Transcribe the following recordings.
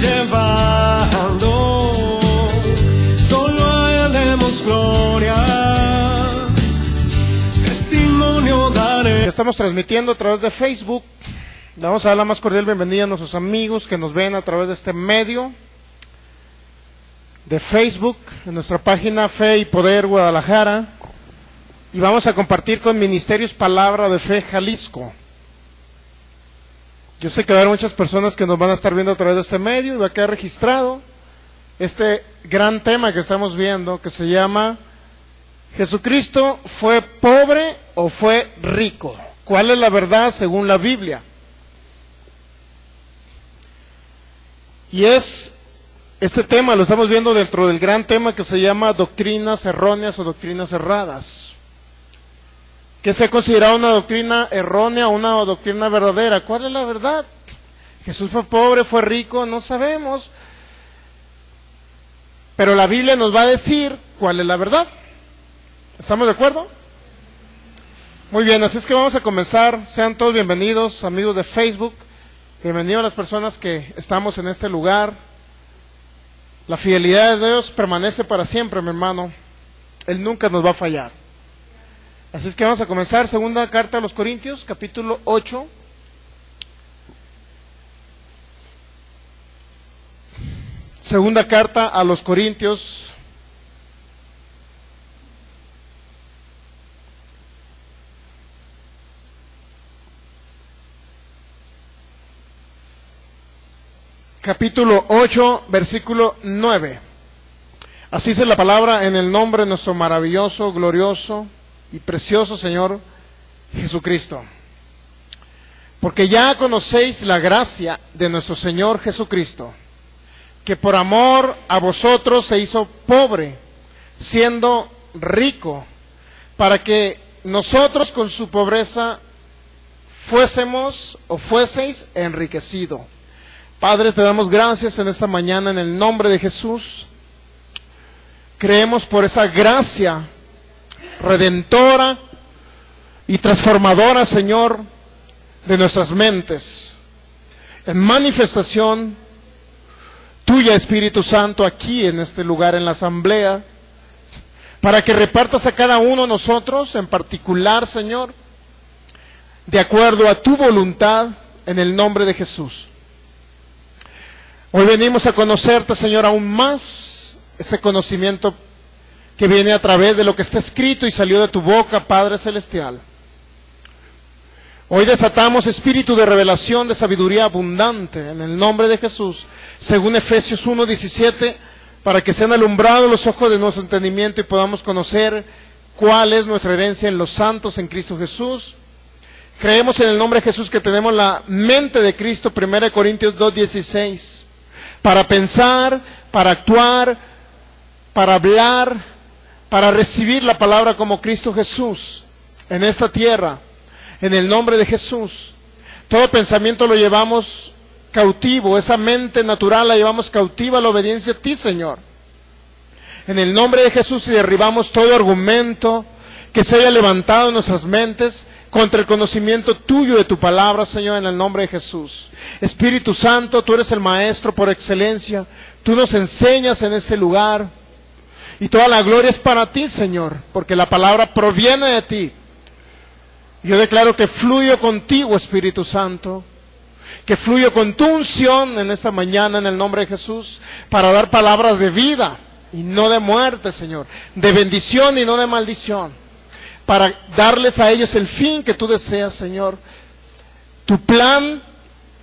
llevando, solo a Él demos gloria, testimonio daré. Estamos transmitiendo a través de Facebook. Le vamos a dar la más cordial bienvenida a nuestros amigos que nos ven a través de este medio de Facebook, en nuestra página Fe y Poder Guadalajara, y vamos a compartir con Ministerios Palabra de Fe Jalisco. Yo sé que va a haber muchas personas que nos van a estar viendo a través de este medio y va a quedar registrado este gran tema que estamos viendo, que se llama ¿Jesucristo fue pobre o fue rico? ¿Cuál es la verdad según la Biblia? Y este tema lo estamos viendo dentro del gran tema que se llama doctrinas erróneas o doctrinas erradas. ¿Qué se ha considerado una doctrina errónea o una doctrina verdadera? ¿Cuál es la verdad? ¿Jesús fue pobre, fue rico? No sabemos. Pero la Biblia nos va a decir cuál es la verdad. ¿Estamos de acuerdo? Muy bien, así es que vamos a comenzar. Sean todos bienvenidos, amigos de Facebook. Bienvenidos a las personas que estamos en este lugar. La fidelidad de Dios permanece para siempre, mi hermano. Él nunca nos va a fallar. Así es que vamos a comenzar. Segunda carta a los Corintios, capítulo 8. Segunda carta a los Corintios. Capítulo 8, versículo 9. Así dice la palabra: en el nombre de nuestro maravilloso, glorioso y precioso Señor Jesucristo. Porque ya conocéis la gracia de nuestro Señor Jesucristo, que por amor a vosotros se hizo pobre, siendo rico, para que nosotros con su pobreza fueseis enriquecidos. Padre, te damos gracias en esta mañana en el nombre de Jesús. Creemos por esa gracia redentora y transformadora, Señor, de nuestras mentes, en manifestación tuya, Espíritu Santo, aquí en este lugar, en la asamblea, para que repartas a cada uno de nosotros en particular, Señor, de acuerdo a tu voluntad, en el nombre de Jesús. Hoy venimos a conocerte, Señor, aún más, ese conocimiento que viene a través de lo que está escrito y salió de tu boca, Padre Celestial. Hoy desatamos espíritu de revelación, de sabiduría abundante, en el nombre de Jesús, según Efesios 1:17, para que sean alumbrados los ojos de nuestro entendimiento y podamos conocer cuál es nuestra herencia en los santos en Cristo Jesús. Creemos en el nombre de Jesús que tenemos la mente de Cristo, 1 Corintios 2:16, para pensar, para actuar, para hablar, para recibir la palabra como Cristo Jesús en esta tierra, en el nombre de Jesús. Todo pensamiento lo llevamos cautivo, esa mente natural la llevamos cautiva a la obediencia a ti, Señor. En el nombre de Jesús, y derribamos todo argumento que se haya levantado en nuestras mentes contra el conocimiento tuyo de tu palabra, Señor, en el nombre de Jesús. Espíritu Santo, tú eres el maestro por excelencia, tú nos enseñas en este lugar, y toda la gloria es para ti, Señor, porque la palabra proviene de ti. Yo declaro que fluyo contigo, Espíritu Santo, que fluyo con tu unción en esta mañana en el nombre de Jesús, para dar palabras de vida y no de muerte, Señor, de bendición y no de maldición, para darles a ellos el fin que tú deseas, Señor. Tu plan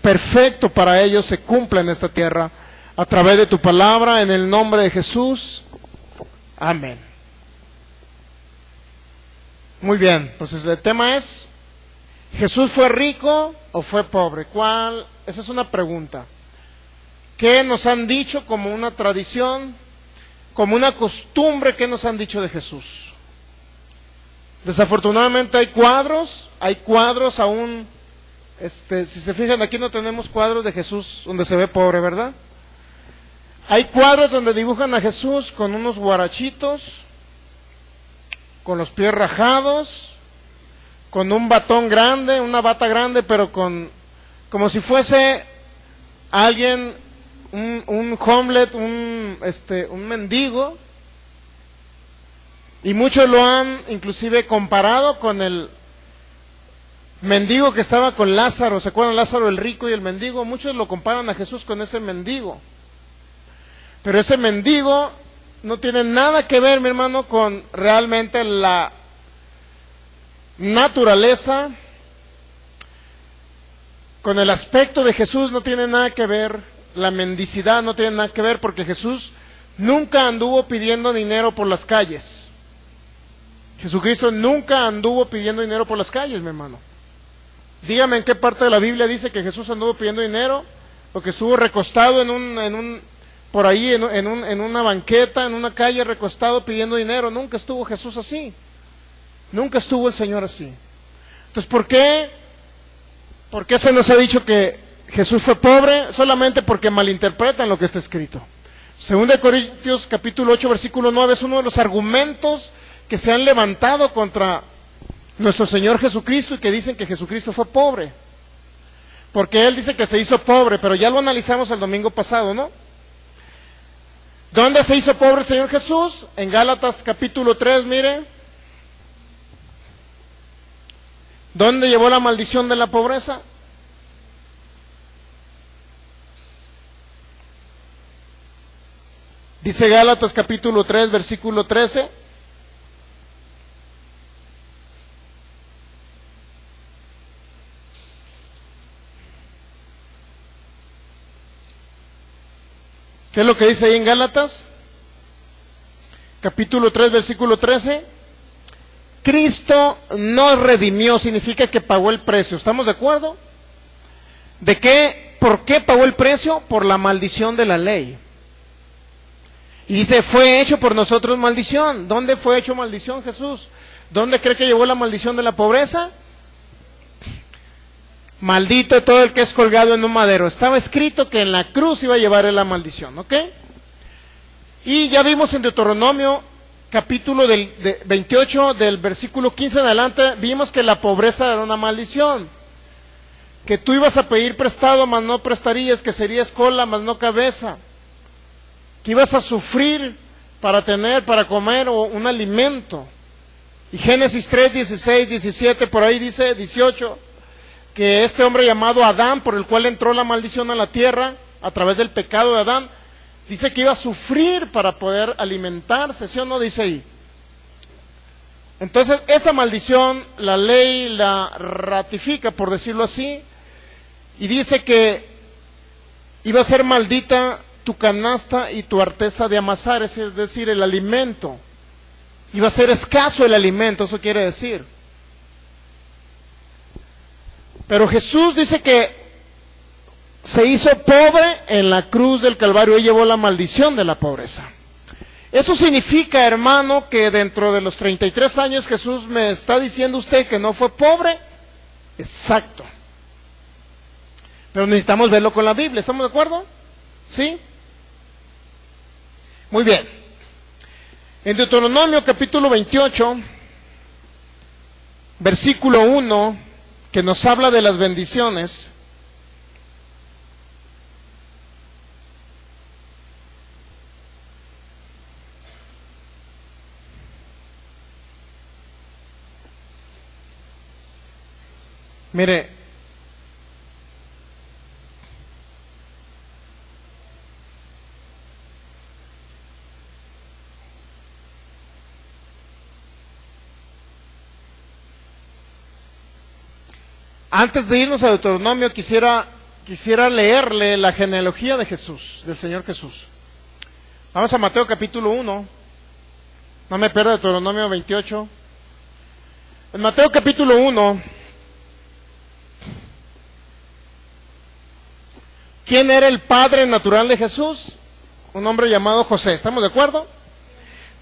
perfecto para ellos se cumple en esta tierra a través de tu palabra, en el nombre de Jesús. Amén. Muy bien, pues el tema es: ¿Jesús fue rico o fue pobre? Esa es una pregunta. ¿Qué nos han dicho como una tradición, como una costumbre? ¿Qué nos han dicho de Jesús? Desafortunadamente hay cuadros aún, si se fijan, aquí no tenemos cuadros de Jesús donde se ve pobre, ¿verdad? Hay cuadros donde dibujan a Jesús con unos guarachitos, con los pies rajados, con un batón grande, una bata grande, pero como si fuese alguien un homeless, un mendigo, y muchos lo han inclusive comparado con el mendigo que estaba con Lázaro. ¿Se acuerdan? Lázaro el rico y el mendigo. Muchos lo comparan a Jesús con ese mendigo, pero ese mendigo no tiene nada que ver, mi hermano, con realmente la naturaleza, con el aspecto de Jesús. No tiene nada que ver. La mendicidad no tiene nada que ver, porque Jesús nunca anduvo pidiendo dinero por las calles. Jesucristo nunca anduvo pidiendo dinero por las calles, mi hermano. Dígame en qué parte de la Biblia dice que Jesús anduvo pidiendo dinero, o que estuvo recostado por ahí en una banqueta, en una calle, recostado pidiendo dinero. Nunca estuvo Jesús así. Nunca estuvo el Señor así. Entonces, ¿por qué se nos ha dicho que Jesús fue pobre? Solamente porque malinterpretan lo que está escrito. 2 Corintios capítulo 8 versículo 9 es uno de los argumentos que se han levantado contra nuestro Señor Jesucristo, y que dicen que Jesucristo fue pobre, porque Él dice que se hizo pobre, pero ya lo analizamos el domingo pasado, ¿no? ¿Dónde se hizo pobre el Señor Jesús? En Gálatas capítulo 3, mire. ¿Dónde llevó la maldición de la pobreza? Dice Gálatas capítulo 3, versículo 13. ¿Qué es lo que dice ahí en Gálatas? Capítulo 3, versículo 13. Cristo nos redimió, significa que pagó el precio. ¿Estamos de acuerdo? ¿De qué? ¿Por qué pagó el precio? Por la maldición de la ley. Y dice, fue hecho por nosotros maldición. ¿Dónde fue hecho maldición Jesús? ¿Dónde cree que llevó la maldición de la pobreza? Maldito todo el que es colgado en un madero. Estaba escrito que en la cruz iba a llevar la maldición, ¿ok? Y ya vimos en Deuteronomio capítulo 28, del versículo 15 en adelante, vimos que la pobreza era una maldición, que tú ibas a pedir prestado, mas no prestarías, que serías cola, mas no cabeza, que ibas a sufrir para comer un alimento. Y Génesis 3, 16, 17, por ahí dice 18, que este hombre llamado Adán, por el cual entró la maldición a la tierra a través del pecado de Adán, dice que iba a sufrir para poder alimentarse, ¿sí o no? Dice ahí. Entonces, esa maldición, la ley la ratifica, por decirlo así, y dice que iba a ser maldita tu canasta y tu arteza de amasar, es decir, el alimento. Iba a ser escaso el alimento, eso quiere decir. Pero Jesús dice que se hizo pobre en la cruz del Calvario y llevó la maldición de la pobreza. Eso significa, hermano, que dentro de los 33 años Jesús me está diciendo usted que no fue pobre. Exacto. Pero necesitamos verlo con la Biblia, ¿estamos de acuerdo? ¿Sí? Muy bien. En Deuteronomio capítulo 28, versículo 1, que nos habla de las bendiciones. Mire, antes de irnos a Deuteronomio, quisiera leerle la genealogía de Jesús, del Señor Jesús. Vamos a Mateo capítulo 1. No me pierda Deuteronomio 28. En Mateo capítulo 1, ¿quién era el padre natural de Jesús? Un hombre llamado José, ¿estamos de acuerdo?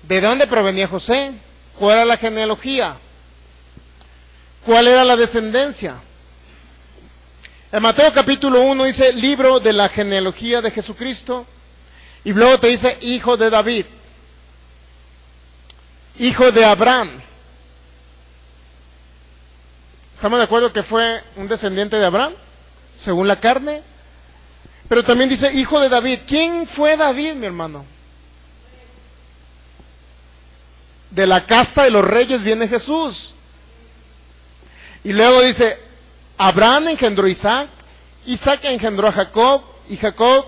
¿De dónde provenía José? ¿Cuál era la genealogía? ¿Cuál era la descendencia? En Mateo capítulo 1 dice, libro de la genealogía de Jesucristo, y luego te dice, hijo de David, hijo de Abraham. ¿Estamos de acuerdo que fue un descendiente de Abraham, según la carne? Pero también dice hijo de David. ¿Quién fue David, mi hermano? De la casta de los reyes viene Jesús. Y luego dice, Abraham engendró a Isaac, Isaac engendró a Jacob, y Jacob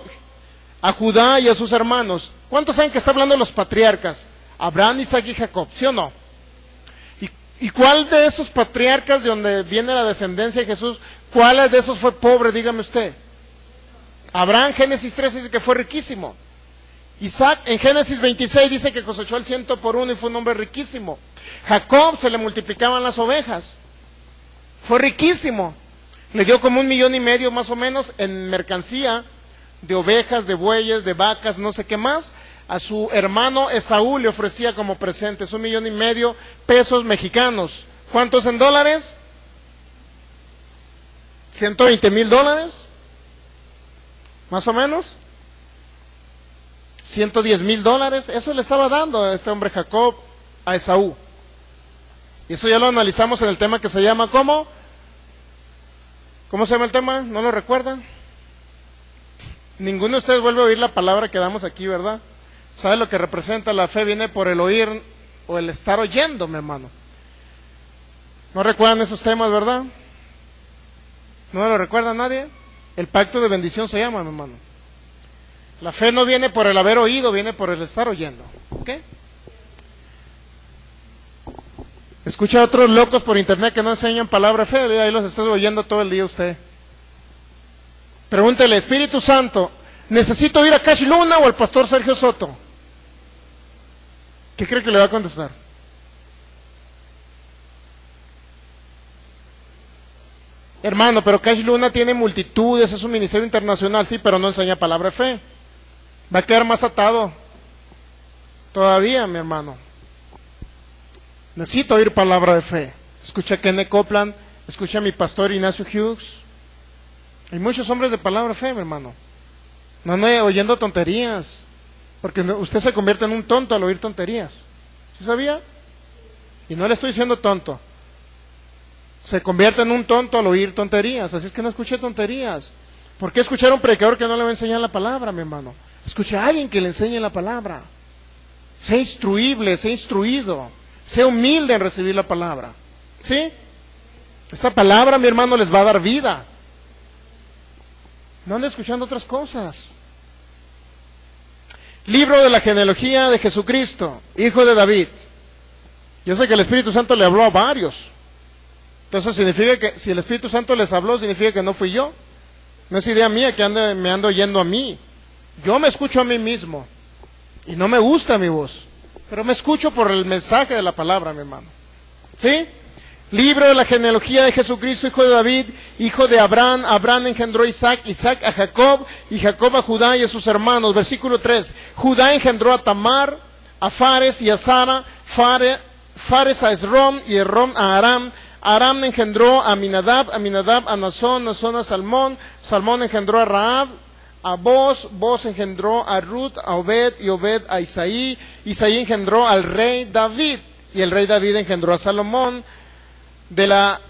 a Judá y a sus hermanos. ¿Cuántos saben que está hablando de los patriarcas? Abraham, Isaac y Jacob, ¿sí o no? ¿Y cuál de esos patriarcas de donde viene la descendencia de Jesús, cuál de esos fue pobre, dígame usted? Abraham, Génesis 3 dice que fue riquísimo. Isaac, en Génesis 26 dice que cosechó el 100 por 1 y fue un hombre riquísimo. Jacob, se le multiplicaban las ovejas, fue riquísimo. Le dio como 1,5 millones más o menos en mercancía de ovejas, de bueyes, de vacas, no sé qué más. A su hermano Esaú le ofrecía como presentes 1,5 millones pesos mexicanos. ¿Cuántos en dólares? $120,000, más o menos. $110,000. Eso le estaba dando a este hombre Jacob a Esaú. Y eso ya lo analizamos en el tema que se llama ¿cómo? ¿Cómo se llama el tema? ¿No lo recuerdan? Ninguno de ustedes vuelve a oír la palabra que damos aquí, ¿verdad? ¿Sabe lo que representa la fe? Viene por el oír o el estar oyendo, mi hermano. ¿No recuerdan esos temas, verdad? ¿No lo recuerda nadie? El pacto de bendición se llama, mi hermano. La fe no viene por el haber oído, viene por el estar oyendo. ¿Ok? Escucha a otros locos por internet que no enseñan palabra de fe, ahí los está oyendo todo el día usted. Pregúntele, Espíritu Santo, ¿necesito ir a Cash Luna o al pastor Sergio Soto? ¿Qué cree que le va a contestar? Hermano, pero Cash Luna tiene multitudes, es un ministerio internacional, sí, pero no enseña palabra de fe. Va a quedar más atado todavía, mi hermano. Necesito oír palabra de fe. Escucha a Kenneth Copeland, escucha a mi pastor Ignacio Hughes. Hay muchos hombres de palabra de fe, mi hermano. No ande oyendo tonterías, porque usted se convierte en un tonto al oír tonterías. ¿Sí sabía? Y no le estoy diciendo tonto. Se convierte en un tonto al oír tonterías, así es que no escuche tonterías. ¿Por qué escuchar a un predicador que no le va a enseñar la palabra, mi hermano? Escuche a alguien que le enseñe la palabra. Sea instruible, sea instruido, sea humilde en recibir la palabra. ¿Sí? Esta palabra, mi hermano, les va a dar vida. No ande escuchando otras cosas. Libro de la genealogía de Jesucristo, hijo de David. Yo sé que el Espíritu Santo le habló a varios. Entonces significa que si el Espíritu Santo les habló, significa que no fui yo. No es idea mía que me ando oyendo a mí. Yo me escucho a mí mismo. Y no me gusta mi voz. Pero me escucho por el mensaje de la palabra, mi hermano. ¿Sí? Libro de la genealogía de Jesucristo, hijo de David, hijo de Abraham. Abraham engendró a Isaac, Isaac a Jacob, y Jacob a Judá y a sus hermanos. Versículo 3. Judá engendró a Tamar, a Fares y a Sara, Fares a Esrom y Esrom a Aram. Aram engendró a Aminadab, Aminadab a Nazón, Nazón a Salmón, Salmón engendró a Rahab, a Boz, Boz engendró a Ruth, a Obed, y Obed a Isaí, Isaí engendró al rey David, y el rey David engendró a Salomón, de la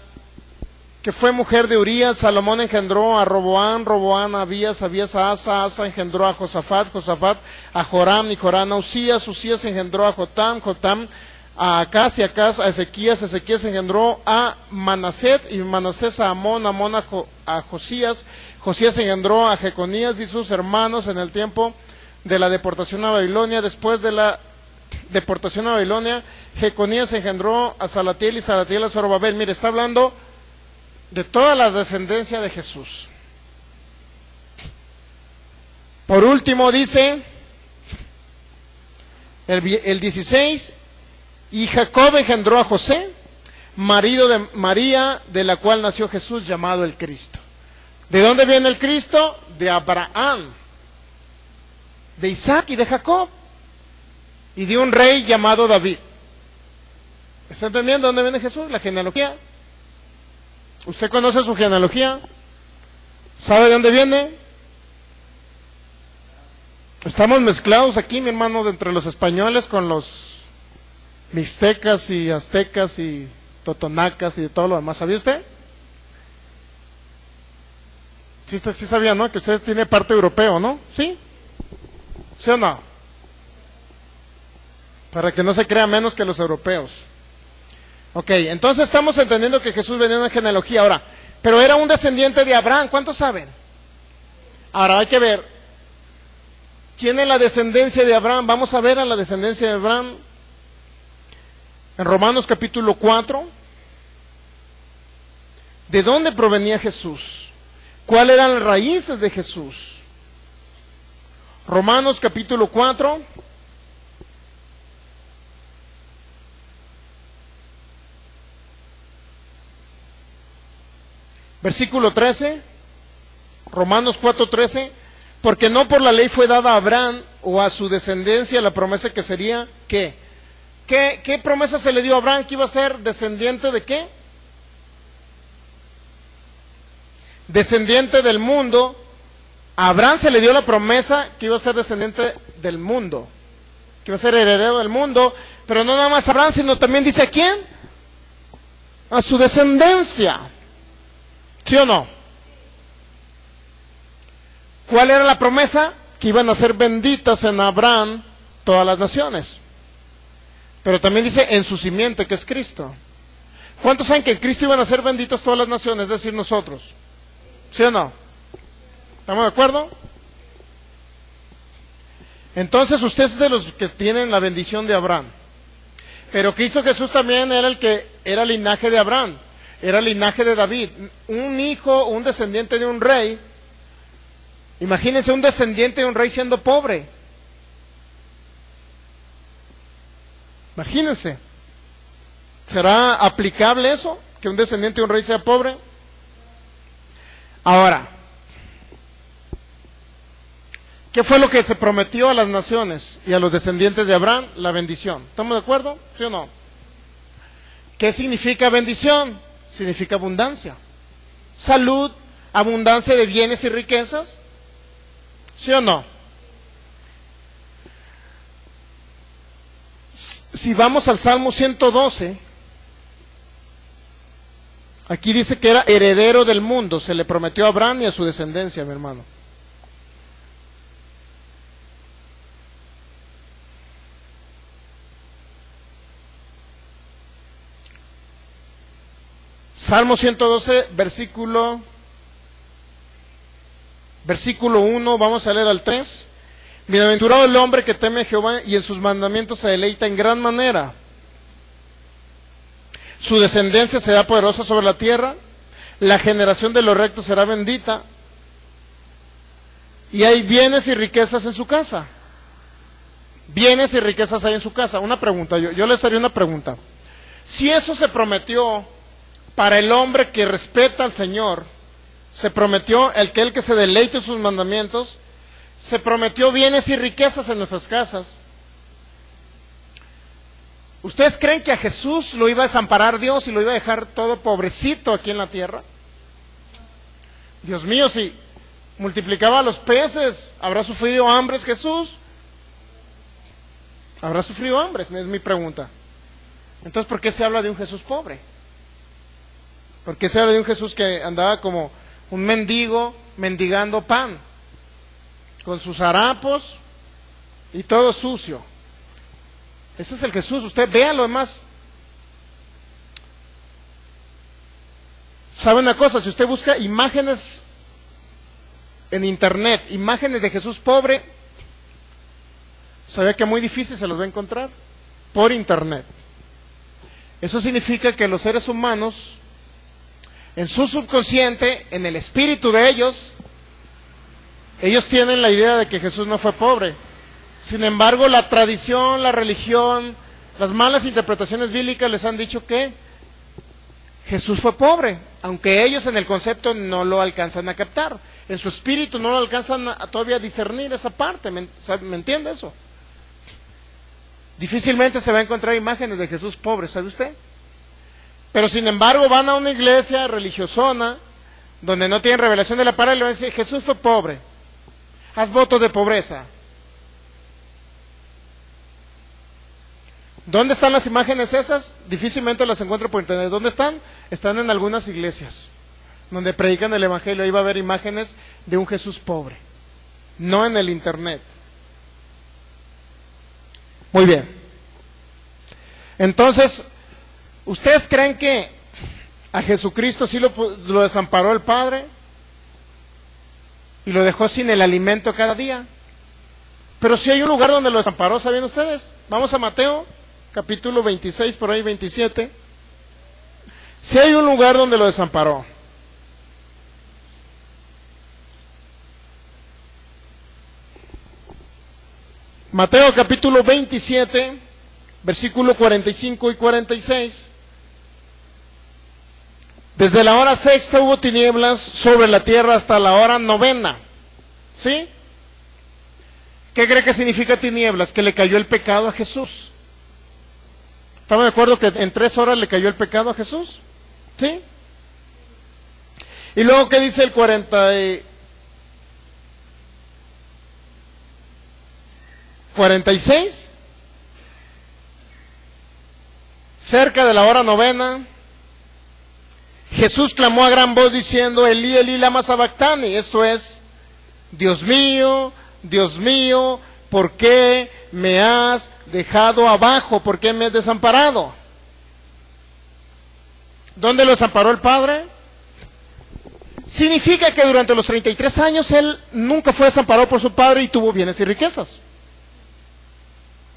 que fue mujer de Urías. Salomón engendró a Roboán, Roboán a Abías, Abías a Asa, Asa engendró a Josafat, Josafat a Joram, y Joram a Usías, Usías engendró a Jotam, Jotam a Acaz, y Acaz a Ezequías, Ezequías engendró a Manaset, y Manasés a Amón, Amón a Josías, Josías engendró a Jeconías y sus hermanos en el tiempo de la deportación a Babilonia. Después de la deportación a Babilonia, Jeconías engendró a Salatiel, y Salatiel a Zorobabel. Mire, está hablando de toda la descendencia de Jesús. Por último dice el 16, y Jacob engendró a José, marido de María, de la cual nació Jesús, llamado el Cristo. ¿De dónde viene el Cristo? De Abraham, de Isaac y de Jacob, y de un rey llamado David. ¿Está entendiendo dónde viene Jesús? La genealogía. ¿Usted conoce su genealogía? ¿Sabe de dónde viene? Estamos mezclados aquí, mi hermano, de entre los españoles con los mixtecas y aztecas y totonacas y de todo lo demás. ¿Sabía usted? Sí sabían, ¿no? Que usted tiene parte europeo, ¿no? ¿Sí? ¿Sí o no? Para que no se crea menos que los europeos. Ok, entonces estamos entendiendo que Jesús venía de una genealogía. Ahora, pero era un descendiente de Abraham, ¿cuántos saben? Ahora hay que ver, ¿quién es la descendencia de Abraham? Vamos a ver a la descendencia de Abraham en Romanos capítulo 4. ¿De dónde provenía Jesús? ¿Cuáles eran las raíces de Jesús? Romanos capítulo 4. Versículo 13. Romanos 4:13. Porque no por la ley fue dada a Abraham o a su descendencia la promesa que sería, ¿qué? ¿Qué promesa se le dio a Abraham? ¿Que iba a ser descendiente de qué? Descendiente del mundo. A Abraham se le dio la promesa que iba a ser descendiente del mundo, que iba a ser heredero del mundo, pero no nada más a Abraham, sino también dice a quién, a su descendencia. ¿Sí o no? ¿Cuál era la promesa? Que iban a ser benditas en Abraham todas las naciones. Pero también dice en su simiente, que es Cristo. ¿Cuántos saben que en Cristo iban a ser benditas todas las naciones? Es decir, nosotros. ¿Sí o no? ¿Estamos de acuerdo? Entonces usted es de los que tienen la bendición de Abraham. Pero Cristo Jesús también era el que era linaje de Abraham, era linaje de David, un hijo, un descendiente de un rey. Imagínense un descendiente de un rey siendo pobre. Imagínense. ¿Será aplicable eso? ¿Que un descendiente de un rey sea pobre? Ahora, ¿qué fue lo que se prometió a las naciones y a los descendientes de Abraham? La bendición. ¿Estamos de acuerdo? ¿Sí o no? ¿Qué significa bendición? Significa abundancia. Salud, abundancia de bienes y riquezas. ¿Sí o no? Si vamos al Salmo 112, aquí dice que era heredero del mundo, se le prometió a Abraham y a su descendencia, mi hermano. Salmo 112, versículo 1, vamos a leer al 3. Bienaventurado el hombre que teme a Jehová y en sus mandamientos se deleita en gran manera. Su descendencia será poderosa sobre la tierra, la generación de los rectos será bendita, y hay bienes y riquezas en su casa. Bienes y riquezas hay en su casa. Una pregunta, yo les haría una pregunta. Si eso se prometió para el hombre que respeta al Señor, se prometió el que se deleite en sus mandamientos, se prometió bienes y riquezas en nuestras casas. ¿Ustedes creen que a Jesús lo iba a desamparar Dios y lo iba a dejar todo pobrecito aquí en la tierra? Dios mío, si multiplicaba los peces, ¿habrá sufrido hambres Jesús? ¿Habrá sufrido hambres? Es mi pregunta. Entonces, ¿por qué se habla de un Jesús pobre? ¿Por qué se habla de un Jesús que andaba como un mendigo mendigando pan, con sus harapos y todo sucio? Ese es el Jesús, usted vea lo demás. ¿Sabe una cosa? Si usted busca imágenes en internet, imágenes de Jesús pobre, sabe que muy difícil se los va a encontrar por internet. Eso significa que los seres humanos, en su subconsciente, en el espíritu de ellos tienen la idea de que Jesús no fue pobre. Sin embargo, la tradición, la religión, las malas interpretaciones bíblicas les han dicho que Jesús fue pobre, aunque ellos en el concepto no lo alcanzan a captar. En su espíritu no lo alcanzan a todavía discernir esa parte. ¿Me entiende eso? Difícilmente se va a encontrar imágenes de Jesús pobre, ¿sabe usted? Pero sin embargo van a una iglesia religiosona donde no tienen revelación de la palabra y le van a decir, Jesús fue pobre, haz voto de pobreza. ¿Dónde están las imágenes esas? Difícilmente las encuentro por internet. ¿Dónde están? Están en algunas iglesias. donde predican el evangelio, ahí va a haber imágenes de un Jesús pobre, no en el internet. Muy bien. Entonces, ¿ustedes creen que a Jesucristo sí lo desamparó el Padre y lo dejó sin el alimento cada día? Pero sí hay un lugar donde lo desamparó, ¿saben ustedes? Vamos a Mateo, capítulo 26, por ahí 27. Sí hay un lugar donde lo desamparó. Mateo capítulo 27, versículo 45 y 46. Desde la hora sexta hubo tinieblas sobre la tierra hasta la hora novena. ¿Sí? ¿Qué cree que significa tinieblas? Que le cayó el pecado a Jesús. ¿Estamos de acuerdo que en 3 horas le cayó el pecado a Jesús? ¿Sí? Y luego, ¿qué dice el 46? Cerca de la hora novena, Jesús clamó a gran voz diciendo: Elí, Elí, lama sabactani. Esto es: Dios mío, ¿por qué me has dejado abajo? ¿Por qué me has desamparado? ¿Dónde lo desamparó el Padre? Significa que durante los 33 años él nunca fue desamparado por su Padre y tuvo bienes y riquezas.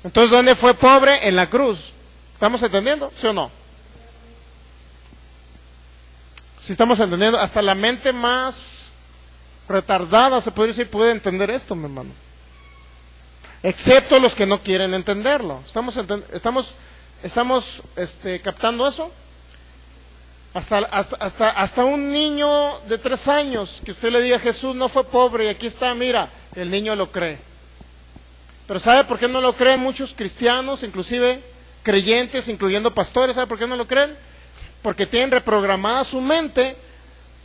Entonces, ¿dónde fue pobre? En la cruz. ¿Estamos entendiendo? ¿Sí o no? Si estamos entendiendo, hasta la mente más retardada, se puede decir, puede entender esto, mi hermano. Excepto los que no quieren entenderlo. ¿Estamos captando eso? Hasta un niño de 3 años, que usted le diga: Jesús no fue pobre y aquí está, mira, el niño lo cree. Pero ¿sabe por qué no lo creen muchos cristianos, inclusive creyentes, incluyendo pastores? ¿Sabe por qué no lo creen? Porque tienen reprogramada su mente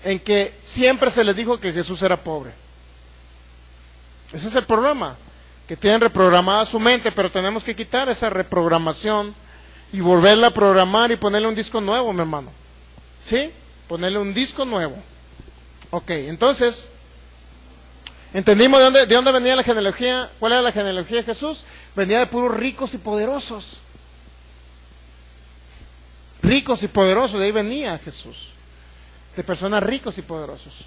en que siempre se les dijo que Jesús era pobre. Ese es el problema, que tienen reprogramada su mente, pero tenemos que quitar esa reprogramación y volverla a programar y ponerle un disco nuevo, mi hermano. ¿Sí? Ponerle un disco nuevo. Ok, entonces, ¿entendimos de dónde venía la genealogía? ¿Cuál era la genealogía de Jesús? Venía de puros ricos y poderosos. Ricos y poderosos, de ahí venía Jesús. De personas ricos y poderosos.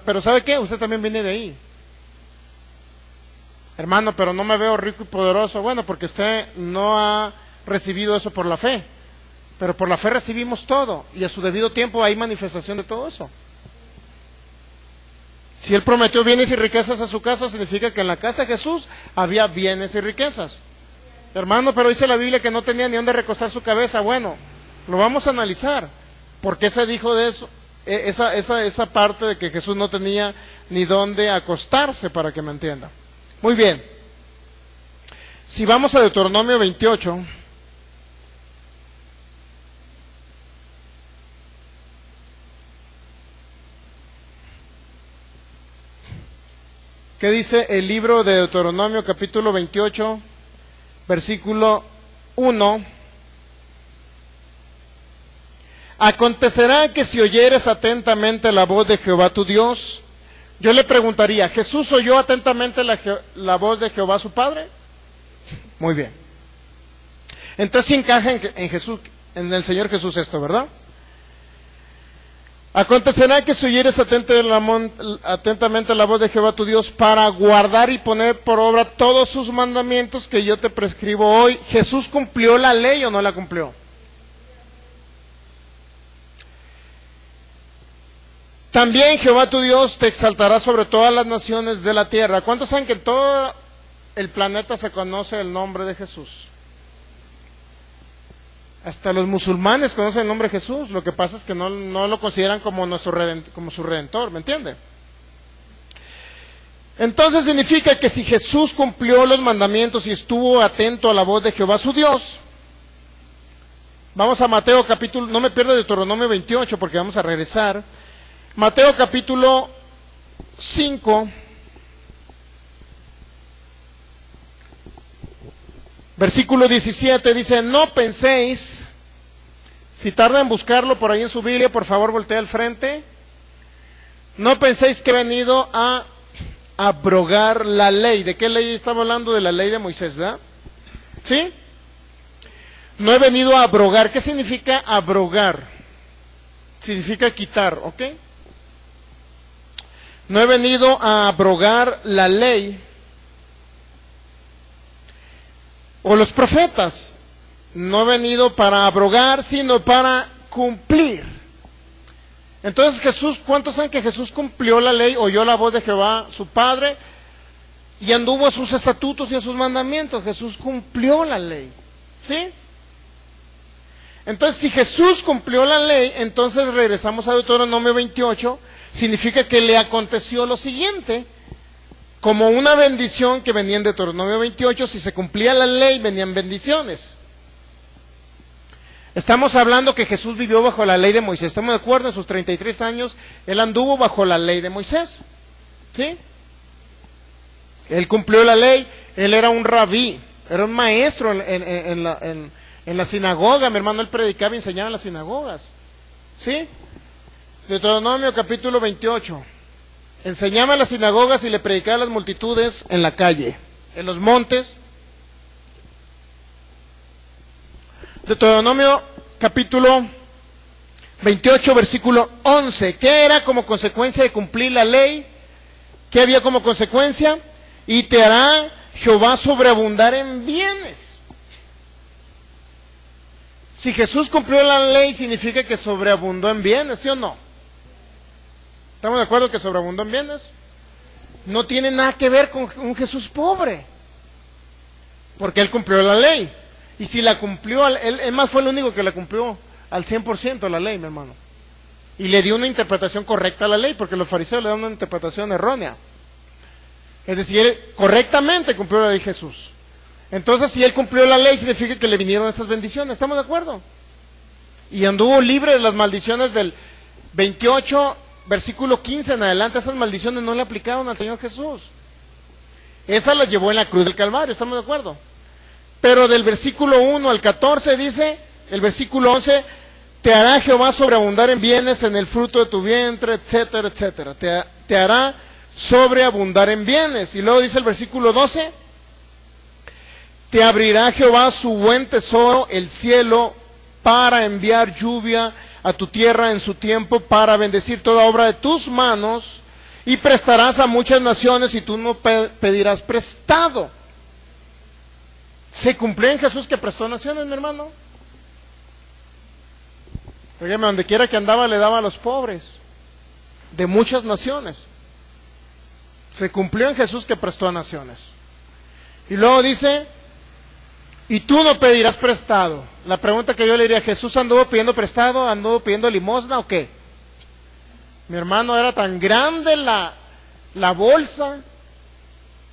Pero ¿sabe qué? Usted también viene de ahí. Hermano, pero no me veo rico y poderoso. Bueno, porque usted no ha recibido eso por la fe. Pero por la fe recibimos todo. Y a su debido tiempo hay manifestación de todo eso. Si Él prometió bienes y riquezas a su casa, significa que en la casa de Jesús había bienes y riquezas. Hermano, pero dice la Biblia que no tenía ni dónde recostar su cabeza. Bueno, lo vamos a analizar. ¿Por qué se dijo de eso? Esa parte de que Jesús no tenía ni dónde acostarse, para que me entienda. Muy bien. Si vamos a Deuteronomio 28. ¿Qué dice el libro de Deuteronomio, capítulo 28, versículo 1? Acontecerá que si oyeres atentamente la voz de Jehová tu Dios. Yo le preguntaría, ¿Jesús oyó atentamente la voz de Jehová su Padre? Muy bien. Entonces sí encaja en Jesús, en el Señor Jesús esto, ¿verdad? Acontecerá que si oyeres atentamente la voz de Jehová tu Dios para guardar y poner por obra todos sus mandamientos que yo te prescribo hoy. ¿Jesús cumplió la ley o no la cumplió? También Jehová tu Dios te exaltará sobre todas las naciones de la tierra. ¿Cuántos saben que en todo el planeta se conoce el nombre de Jesús? Hasta los musulmanes conocen el nombre de Jesús. Lo que pasa es que no lo consideran como como su redentor, ¿me entiende? Entonces significa que si Jesús cumplió los mandamientos y estuvo atento a la voz de Jehová su Dios. Vamos a Mateo capítulo, no me pierda Deuteronomio 28 porque vamos a regresar. Mateo capítulo 5. Versículo 17 dice: no penséis, Si tarda en buscarlo por ahí en su Biblia, por favor voltea al frente. No penséis que he venido a abrogar la ley. ¿De qué ley estaba hablando? De la ley de Moisés, ¿verdad? ¿Sí? No he venido a abrogar. ¿Qué significa abrogar? Significa quitar, ¿ok? No he venido a abrogar la ley o los profetas. No he venido para abrogar, sino para cumplir. Entonces Jesús, ¿cuántos saben que Jesús cumplió la ley? Oyó la voz de Jehová, su Padre, y anduvo a sus estatutos y a sus mandamientos. Jesús cumplió la ley, ¿sí? Entonces, si Jesús cumplió la ley, entonces regresamos a Deuteronomio 28, significa que le aconteció lo siguiente, como una bendición que venía en Deuteronomio 28, si se cumplía la ley, venían bendiciones. Estamos hablando que Jesús vivió bajo la ley de Moisés, ¿estamos de acuerdo? En sus 33 años, él anduvo bajo la ley de Moisés, ¿sí? Él cumplió la ley, él era un rabí, era un maestro en la sinagoga, mi hermano, él predicaba y enseñaba en las sinagogas, ¿sí? Deuteronomio capítulo 28, enseñaba en las sinagogas y le predicaba a las multitudes en la calle, en los montes. Deuteronomio capítulo 28, versículo 11. ¿Qué era como consecuencia de cumplir la ley? ¿Qué había como consecuencia? Y te hará Jehová sobreabundar en bienes. Si Jesús cumplió la ley, significa que sobreabundó en bienes, ¿sí o no? ¿Estamos de acuerdo que sobreabundó en bienes? No tiene nada que ver con un Jesús pobre, porque él cumplió la ley. Y si la cumplió, él más fue el único que la cumplió al 100% la ley, mi hermano. Y le dio una interpretación correcta a la ley, porque los fariseos le dan una interpretación errónea. Es decir, él correctamente cumplió la ley Jesús. Entonces, si él cumplió la ley, significa que le vinieron estas bendiciones. ¿Estamos de acuerdo? Y anduvo libre de las maldiciones del 28, versículo 15 en adelante. Esas maldiciones no le aplicaron al Señor Jesús. Esas las llevó en la cruz del Calvario. ¿Estamos de acuerdo? Pero del versículo 1 al 14 dice, el versículo 11, te hará Jehová sobreabundar en bienes, en el fruto de tu vientre, etcétera, etcétera. Te hará sobreabundar en bienes. Y luego dice el versículo 12, te abrirá Jehová su buen tesoro, el cielo, para enviar lluvia a tu tierra en su tiempo, para bendecir toda obra de tus manos, y prestarás a muchas naciones y tú no pedirás prestado. ¿Se cumplió en Jesús que prestó a naciones, mi hermano? Óigame, donde quiera que andaba le daba a los pobres de muchas naciones. Se cumplió en Jesús que prestó a naciones. Y luego dice, y tú no pedirás prestado. La pregunta que yo le diría, ¿Jesús anduvo pidiendo prestado? ¿Anduvo pidiendo limosna o qué? Mi hermano, era tan grande la bolsa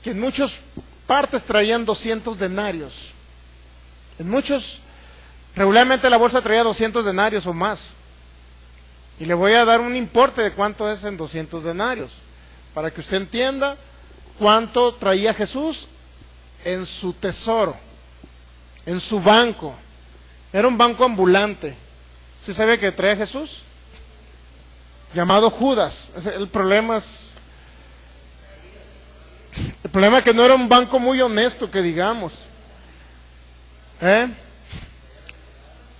que en muchas partes traían 200 denarios. En muchos, regularmente la bolsa traía 200 denarios o más. Y le voy a dar un importe de cuánto es en 200 denarios, para que usted entienda cuánto traía Jesús en su tesoro, en su banco. Era un banco ambulante. ¿Sí sabe que traía Jesús? Llamado Judas. El problema es que no era un banco muy honesto, que digamos.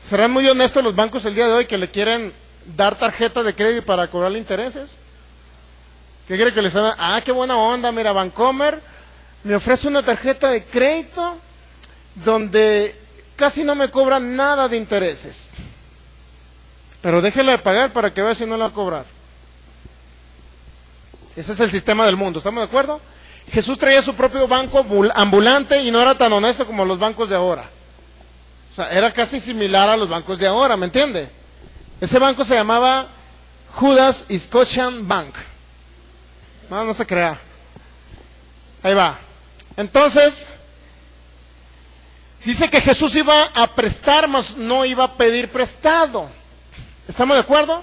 ¿Serán muy honestos los bancos el día de hoy que le quieren dar tarjeta de crédito para cobrarle intereses? ¿Qué quiere que les haga? Ah, qué buena onda, mira, Bancomer me ofrece una tarjeta de crédito donde casi no me cobran nada de intereses. Pero déjela de pagar para que vea si no la va a cobrar. Ese es el sistema del mundo, ¿estamos de acuerdo? Jesús traía su propio banco ambulante y no era tan honesto como los bancos de ahora. O sea, era casi similar a los bancos de ahora, ¿me entiende? Ese banco se llamaba Judas Scotian Bank. No se crea. Ahí va. Entonces, dice que Jesús iba a prestar, mas no iba a pedir prestado. ¿Estamos de acuerdo?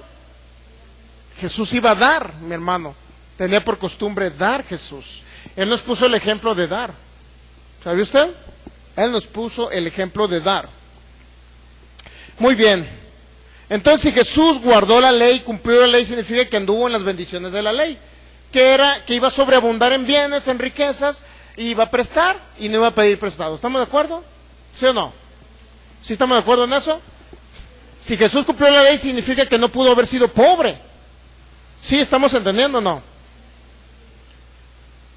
Jesús iba a dar, mi hermano. Tenía por costumbre dar Jesús. Él nos puso el ejemplo de dar. ¿Sabe usted? Él nos puso el ejemplo de dar. Muy bien. Entonces, si Jesús guardó la ley, cumplió la ley, significa que anduvo en las bendiciones de la ley, que era que iba a sobreabundar en bienes, en riquezas, y iba a prestar y no iba a pedir prestado. ¿Estamos de acuerdo? ¿Sí o no? ¿Sí estamos de acuerdo en eso? Si Jesús cumplió la ley, significa que no pudo haber sido pobre. ¿Sí estamos entendiendo o no?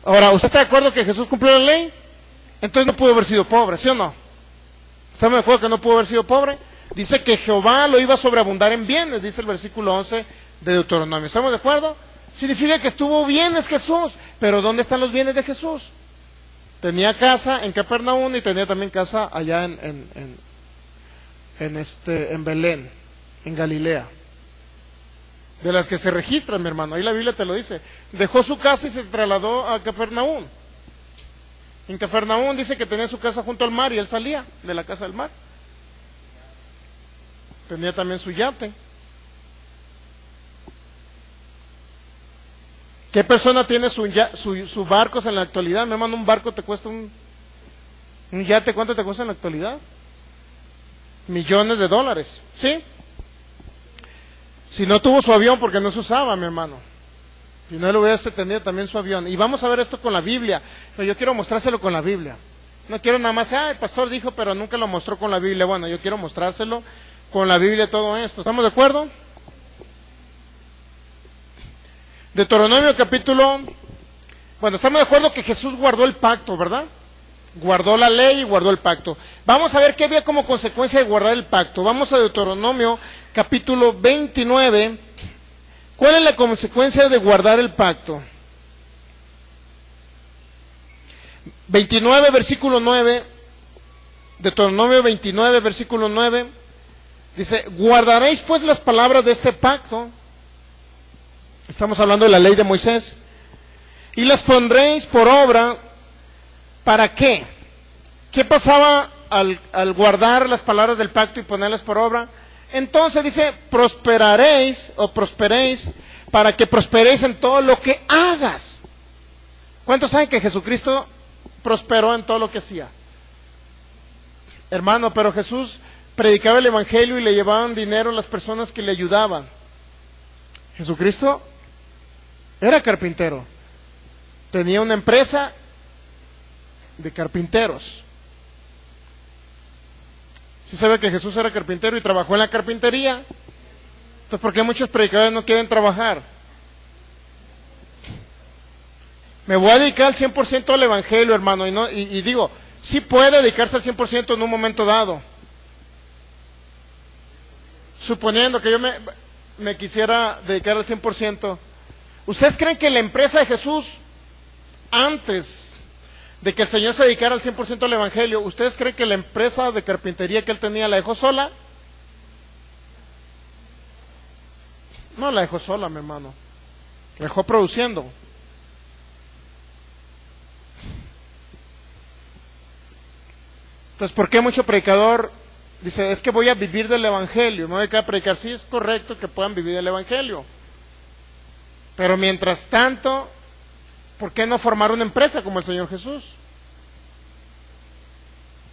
Ahora, ¿usted está de acuerdo que Jesús cumplió la ley? Entonces no pudo haber sido pobre, ¿sí o no? ¿Estamos de acuerdo que no pudo haber sido pobre? Dice que Jehová lo iba a sobreabundar en bienes, dice el versículo 11 de Deuteronomio. ¿Estamos de acuerdo? Significa que estuvo bienes Jesús, pero ¿dónde están los bienes de Jesús? Tenía casa en Capernaum y tenía también casa allá en Belén, en Galilea. De las que se registran, mi hermano, ahí la Biblia te lo dice. Dejó su casa y se trasladó a Capernaum. En Capernaum dice que tenía su casa junto al mar y él salía de la casa del mar. Tenía también su yate. ¿Qué persona tiene su barcos en la actualidad? Mi hermano, un barco te cuesta un yate, ¿cuánto te cuesta en la actualidad? Millones de dólares, ¿sí? Si no tuvo su avión porque no se usaba, mi hermano. Si no, él hubiese tenido también su avión. Y vamos a ver esto con la Biblia. Pero yo quiero mostrárselo con la Biblia. No quiero nada más, el pastor dijo, pero nunca lo mostró con la Biblia. Bueno, yo quiero mostrárselo con la Biblia todo esto. ¿Estamos de acuerdo? Deuteronomio capítulo... Bueno, estamos de acuerdo que Jesús guardó el pacto, ¿verdad? Guardó la ley y guardó el pacto. Vamos a ver qué había como consecuencia de guardar el pacto. Vamos a Deuteronomio capítulo 29. ¿Cuál es la consecuencia de guardar el pacto? 29, versículo 9. Deuteronomio 29, versículo 9. Dice, guardaréis pues las palabras de este pacto. Estamos hablando de la ley de Moisés. Y las pondréis por obra. ¿Para qué? ¿Qué pasaba al guardar las palabras del pacto y ponerlas por obra? Entonces dice, prosperaréis o prosperéis para que prosperéis en todo lo que hagas. ¿Cuántos saben que Jesucristo prosperó en todo lo que hacía? Hermano, pero Jesús predicaba el evangelio y le llevaban dinero a las personas que le ayudaban. Jesucristo era carpintero. Tenía una empresa de carpinteros. ¿Sí sabe que Jesús era carpintero y trabajó en la carpintería? Entonces, ¿por qué muchos predicadores no quieren trabajar? Me voy a dedicar al 100% al evangelio, hermano, y digo, sí puede dedicarse al 100% en un momento dado. Suponiendo que yo me quisiera dedicar al 100%. ¿Ustedes creen que la empresa de Jesús, antes de que el Señor se dedicara al 100% al evangelio, ¿ustedes creen que la empresa de carpintería que él tenía la dejó sola? No la dejó sola, mi hermano. La dejó produciendo. Entonces, ¿por qué mucho predicador dice, es que voy a vivir del evangelio, me voy a dedicar a predicar? Sí, es correcto que puedan vivir del evangelio. Pero mientras tanto, ¿por qué no formar una empresa como el Señor Jesús?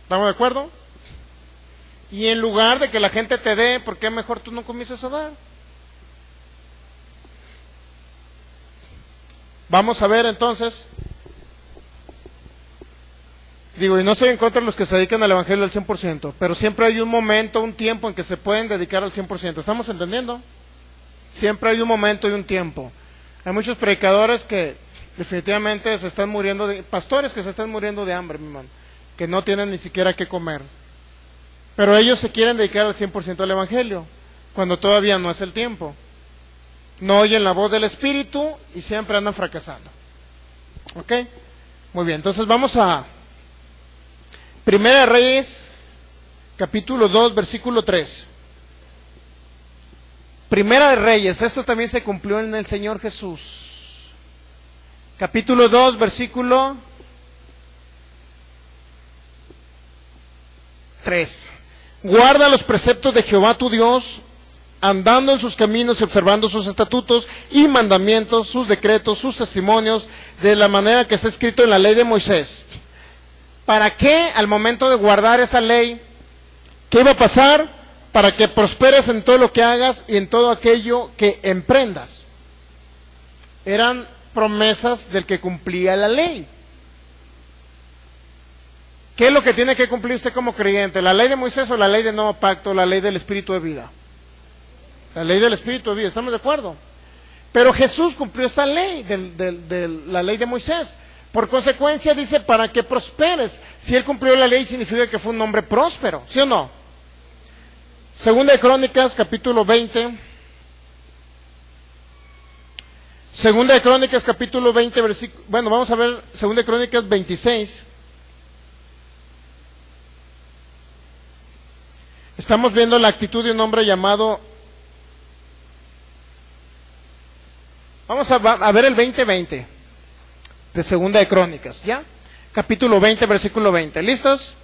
¿Estamos de acuerdo? Y en lugar de que la gente te dé, ¿por qué mejor tú no comienzas a dar? Vamos a ver entonces. Digo, y no estoy en contra de los que se dedican al evangelio al 100%, pero siempre hay un momento, un tiempo en que se pueden dedicar al 100%. ¿Estamos entendiendo? Siempre hay un momento y un tiempo. Hay muchos predicadores que definitivamente se están muriendo pastores que se están muriendo de hambre, mi hermano, que no tienen ni siquiera qué comer. Pero ellos se quieren dedicar al 100% al evangelio, cuando todavía no es el tiempo. No oyen la voz del Espíritu y siempre andan fracasando. ¿Ok? Muy bien, entonces vamos a Primera de Reyes, capítulo 2, versículo 3. Primera de Reyes, esto también se cumplió en el Señor Jesús. Capítulo 2, versículo 3. Guarda los preceptos de Jehová tu Dios, andando en sus caminos y observando sus estatutos y mandamientos, sus decretos, sus testimonios, de la manera que está escrito en la ley de Moisés. ¿Para qué al momento de guardar esa ley? ¿Qué iba a pasar? para que prosperes en todo lo que hagas y en todo aquello que emprendas. Eran promesas del que cumplía la ley. ¿Qué es lo que tiene que cumplir usted como creyente? ¿La ley de Moisés o la ley del nuevo pacto, la ley del Espíritu de vida? La ley del Espíritu de vida, ¿estamos de acuerdo? Pero Jesús cumplió esta ley, de la ley de Moisés. Por consecuencia dice, para que prosperes. Si él cumplió la ley, significa que fue un hombre próspero, ¿sí o no? Segunda de Crónicas, capítulo 20. Segunda de Crónicas, capítulo 20, versículo... Bueno, vamos a ver Segunda de Crónicas 26. Estamos viendo la actitud de un hombre llamado... Vamos a ver el 20:20 de Segunda de Crónicas, ¿ya? Capítulo 20, versículo 20. ¿Listos?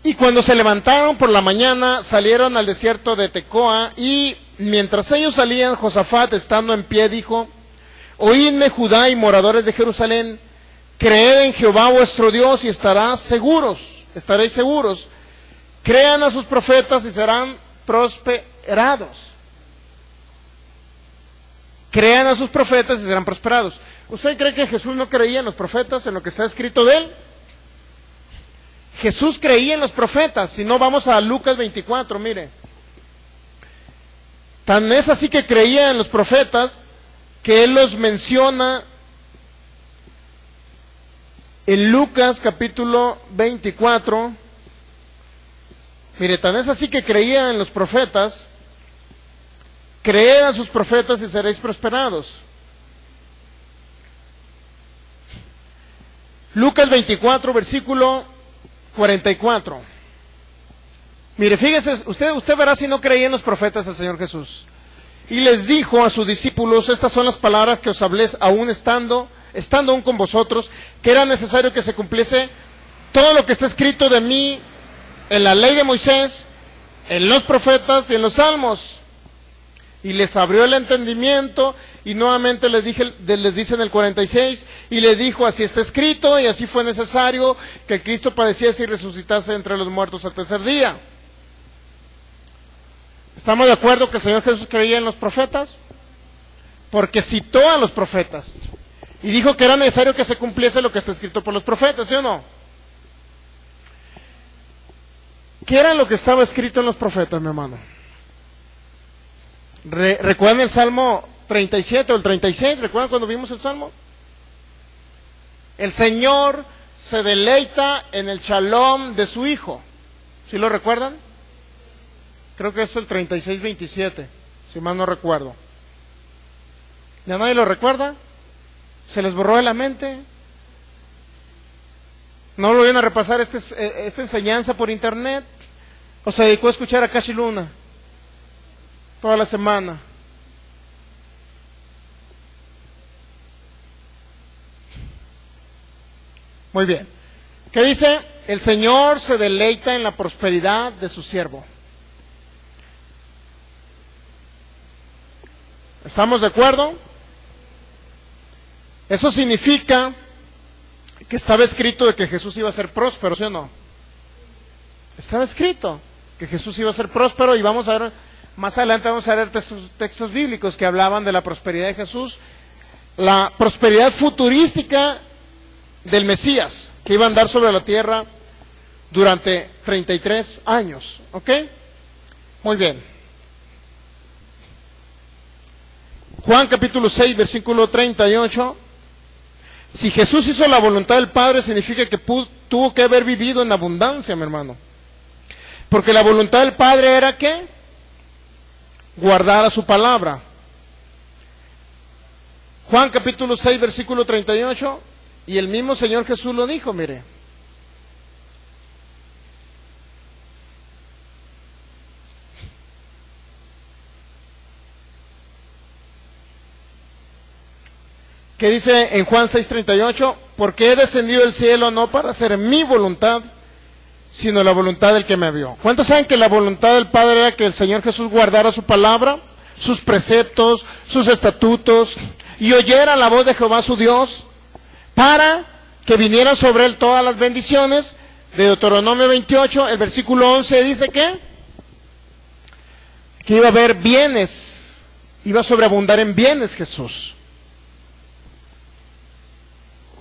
Y cuando se levantaron por la mañana, salieron al desierto de Tecoa, y mientras ellos salían, Josafat, estando en pie, dijo: Oídme, Judá y moradores de Jerusalén, creed en Jehová vuestro Dios y estaréis seguros. Crean a sus profetas y serán prosperados. Crean a sus profetas y serán prosperados. ¿Usted cree que Jesús no creía en los profetas, en lo que está escrito de él? Jesús creía en los profetas. Si no, vamos a Lucas 24, mire. Tan es así que creía en los profetas que él los menciona en Lucas capítulo 24. Mire, tan es así que creía en los profetas. Creed a sus profetas y seréis prosperados. Lucas 24, versículo 44. Mire, fíjese, usted verá si no creía en los profetas el Señor Jesús. Y les dijo a sus discípulos: estas son las palabras que os hablé aún estando aún con vosotros, que era necesario que se cumpliese todo lo que está escrito de mí en la ley de Moisés, en los profetas y en los salmos. Y les abrió el entendimiento, y nuevamente les dice en el 46, y les dijo: así está escrito, y así fue necesario que el Cristo padeciese y resucitase entre los muertos al tercer día. ¿Estamos de acuerdo que el Señor Jesús creía en los profetas? Porque citó a los profetas y dijo que era necesario que se cumpliese lo que está escrito por los profetas, ¿sí o no? ¿Qué era lo que estaba escrito en los profetas, mi hermano? ¿Recuerdan el Salmo 37 o el 36? ¿Recuerdan cuando vimos el Salmo? El Señor se deleita en el shalom de su Hijo. ¿Sí lo recuerdan? Creo que es el 36-27, si mal no recuerdo. ¿Ya nadie lo recuerda? ¿Se les borró de la mente? ¿No lo vienen a repasar esta enseñanza por internet? ¿O se dedicó a escuchar a Kashi Luna toda la semana? Muy bien. ¿Qué dice? El Señor se deleita en la prosperidad de su siervo. ¿Estamos de acuerdo? Eso significa que estaba escrito de que Jesús iba a ser próspero, ¿sí o no? Estaba escrito que Jesús iba a ser próspero, y vamos a ver, más adelante vamos a ver textos bíblicos que hablaban de la prosperidad de Jesús, la prosperidad futurística del Mesías, que iba a andar sobre la tierra durante 33 años, ¿ok? Muy bien. Juan capítulo 6, versículo 38. Si Jesús hizo la voluntad del Padre, significa que tuvo que haber vivido en abundancia, mi hermano. Porque la voluntad del Padre era ¿qué? Guardar a su palabra. Juan capítulo 6, versículo 38. Y el mismo Señor Jesús lo dijo, mire. ¿Qué dice en Juan 6:38? Porque he descendido del cielo no para hacer mi voluntad, sino la voluntad del que me envió. ¿Cuántos saben que la voluntad del Padre era que el Señor Jesús guardara su palabra, sus preceptos, sus estatutos, y oyera la voz de Jehová su Dios, para que vinieran sobre él todas las bendiciones. De Deuteronomio 28, el versículo 11 dice que iba a haber bienes, iba a sobreabundar en bienes Jesús.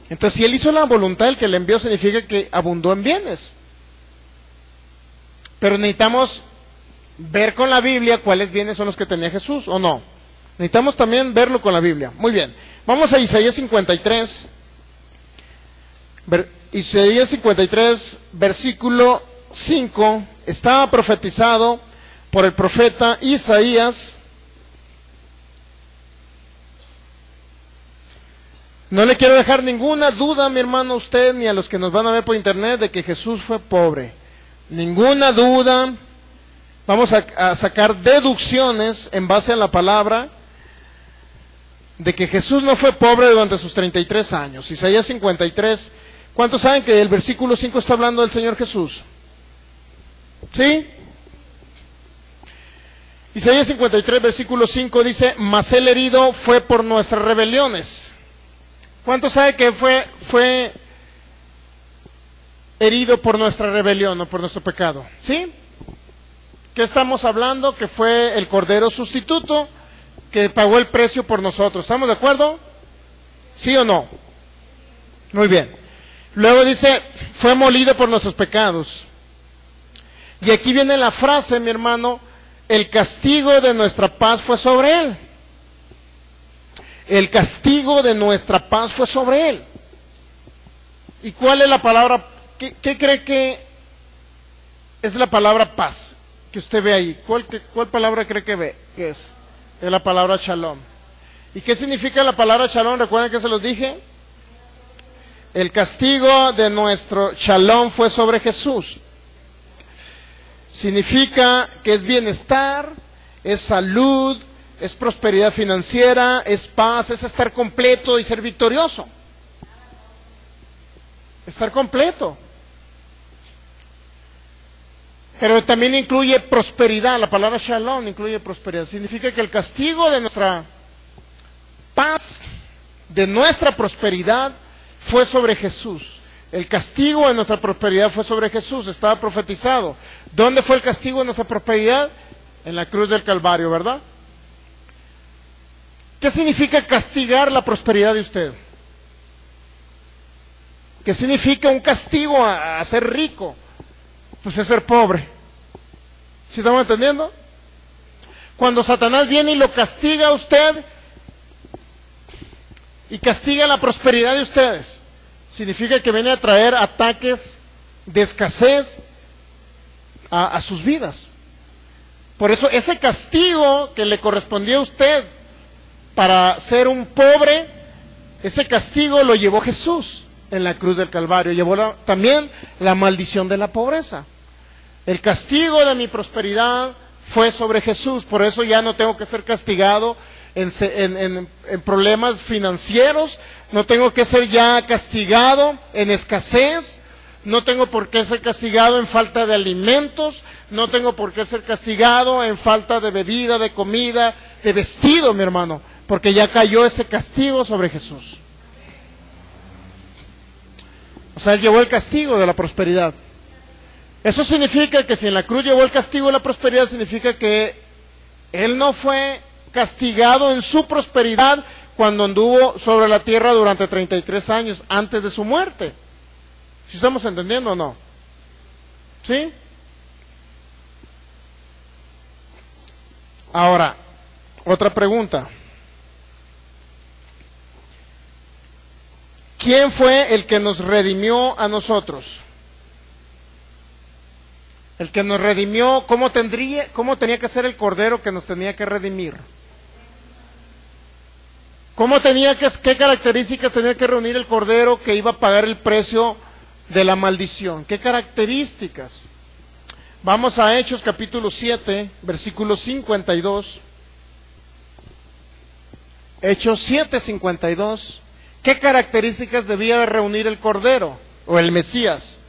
Entonces, si él hizo la voluntad del que le envió, significa que abundó en bienes. Pero necesitamos ver con la Biblia cuáles bienes son los que tenía Jesús, ¿o no? Necesitamos también verlo con la Biblia. Muy bien, vamos a Isaías 53. Isaías 53, versículo 5, estaba profetizado por el profeta Isaías. No le quiero dejar ninguna duda, mi hermano, a usted ni a los que nos van a ver por internet, de que Jesús fue pobre. Ninguna duda. Vamos a sacar deducciones en base a la palabra de que Jesús no fue pobre durante sus 33 años. Isaías 53. ¿Cuántos saben que el versículo 5 está hablando del Señor Jesús? ¿Sí? Isaías 53, versículo 5 dice: mas el herido fue por nuestras rebeliones. ¿Cuántos saben que fue herido por nuestra rebelión o por nuestro pecado? ¿Sí? ¿Qué estamos hablando? Que fue el Cordero sustituto que pagó el precio por nosotros. ¿Estamos de acuerdo? ¿Sí o no? Muy bien. Luego dice, fue molido por nuestros pecados. Y aquí viene la frase, mi hermano: el castigo de nuestra paz fue sobre él. El castigo de nuestra paz fue sobre él. ¿Y cuál es la palabra? ¿Qué cree que es la palabra paz que usted ve ahí? ¿Cuál palabra cree que ve? ¿Qué es? Es la palabra shalom. ¿Y qué significa la palabra shalom? ¿Recuerdan que se los dije? El castigo de nuestro shalom fue sobre Jesús. Significa que es bienestar, es salud, es prosperidad financiera, es paz, es estar completo y ser victorioso. Estar completo. Pero también incluye prosperidad. La palabra shalom incluye prosperidad. Significa que el castigo de nuestra paz, de nuestra prosperidad, fue sobre Jesús. El castigo de nuestra prosperidad fue sobre Jesús. Estaba profetizado. ¿Dónde fue el castigo de nuestra prosperidad? En la cruz del Calvario, ¿verdad? ¿Qué significa castigar la prosperidad de usted? ¿Qué significa un castigo a ser rico? Pues es ser pobre. ¿Sí estamos entendiendo? Cuando Satanás viene y lo castiga a usted y castiga la prosperidad de ustedes, significa que viene a traer ataques de escasez a sus vidas. Por eso ese castigo que le correspondía a usted para ser un pobre, ese castigo lo llevó Jesús en la cruz del Calvario. Llevó también la maldición de la pobreza. El castigo de mi prosperidad fue sobre Jesús. Por eso ya no tengo que ser castigado en problemas financieros. No tengo que ser ya castigado en escasez. No tengo por qué ser castigado en falta de alimentos. No tengo por qué ser castigado en falta de bebida, de comida, de vestido, mi hermano. Porque ya cayó ese castigo sobre Jesús. O sea, él llevó el castigo de la prosperidad. Eso significa que si en la cruz llevó el castigo de la prosperidad, significa que él no fue castigado en su prosperidad cuando anduvo sobre la tierra durante 33 años antes de su muerte. ¿Sí estamos entendiendo o no? ¿Sí? Ahora, otra pregunta. ¿Quién fue el que nos redimió a nosotros? El que nos redimió, ¿cómo tenía que ser el cordero que nos tenía que redimir? ¿Qué características tenía que reunir el cordero que iba a pagar el precio de la maldición? ¿Qué características? Vamos a Hechos capítulo 7, versículo 52. Hechos 7, 52. ¿Qué características debía de reunir el Cordero o el Mesías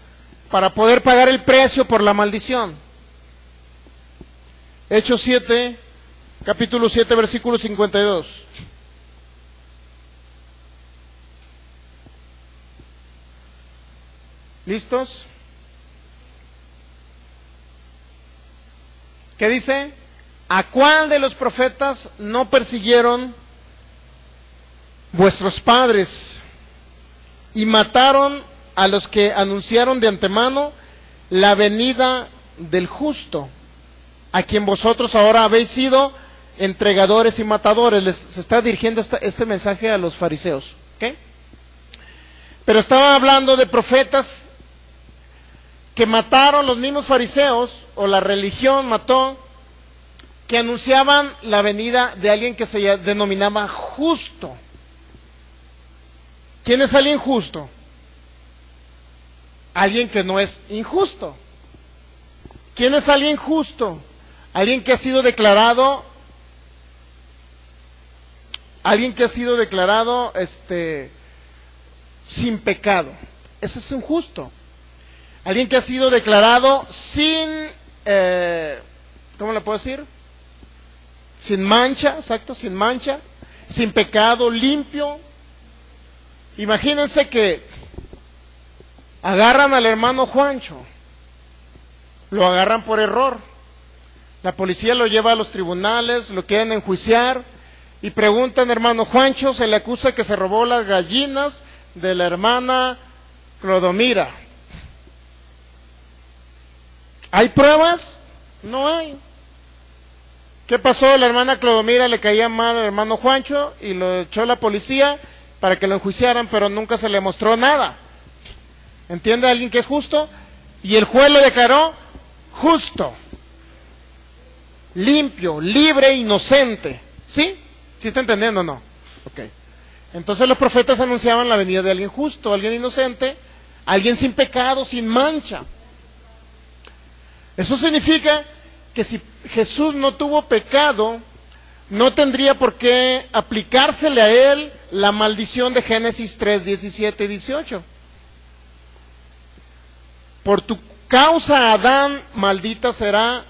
para poder pagar el precio por la maldición? Hechos 7, capítulo 7, versículo 52. ¿Listos? ¿Qué dice? ¿A cuál de los profetas no persiguieron vuestros padres y mataron a los que anunciaron de antemano la venida del justo, a quien vosotros ahora habéis sido entregadores y matadores? Se está dirigiendo este mensaje a los fariseos, ¿ok? Pero estaba hablando de profetas que mataron los mismos fariseos, o la religión mató, que anunciaban la venida de alguien que se denominaba justo. ¿Quién es alguien justo? Alguien que no es injusto. ¿Quién es alguien justo? Alguien que ha sido declarado, sin pecado. Ese es un justo. Alguien que ha sido declarado sin, ¿cómo le puedo decir? Sin mancha, exacto, sin mancha, sin pecado, limpio. Imagínense que agarran al hermano Juancho, lo agarran por error, la policía lo lleva a los tribunales, lo quieren enjuiciar y preguntan: hermano Juancho, se le acusa que se robó las gallinas de la hermana Clodomira. ¿Hay pruebas? No hay. ¿Qué pasó? La hermana Clodomira le caía mal al hermano Juancho y lo echó la policía para que lo enjuiciaran, pero nunca se le mostró nada. ¿Entiende alguien que es justo? Y el juez lo declaró justo, limpio, libre, inocente. ¿Sí? ¿Sí está entendiendo o no? Ok. Entonces los profetas anunciaban la venida de alguien justo, alguien inocente, alguien sin pecado, sin mancha. Eso significa que si Jesús no tuvo pecado, no tendría por qué aplicársele a él la maldición de Génesis 3, 17 y 18. Por tu causa, Adán, maldita será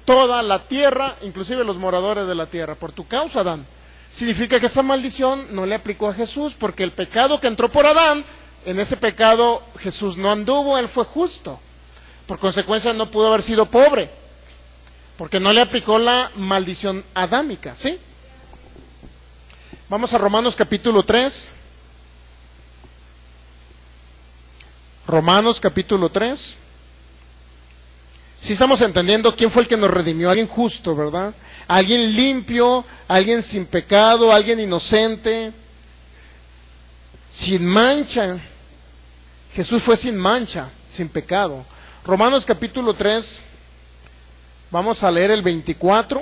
toda la tierra, inclusive los moradores de la tierra. Por tu causa, Adán. Significa que esa maldición no le aplicó a Jesús, porque el pecado que entró por Adán, en ese pecado Jesús no anduvo, él fue justo. Por consecuencia no pudo haber sido pobre, porque no le aplicó la maldición adámica, ¿sí? Vamos a Romanos capítulo 3. Romanos capítulo 3. Si estamos entendiendo quién fue el que nos redimió, alguien justo, ¿verdad? Alguien limpio, alguien sin pecado, alguien inocente, sin mancha. Jesús fue sin mancha, sin pecado. Romanos capítulo 3, vamos a leer el 24.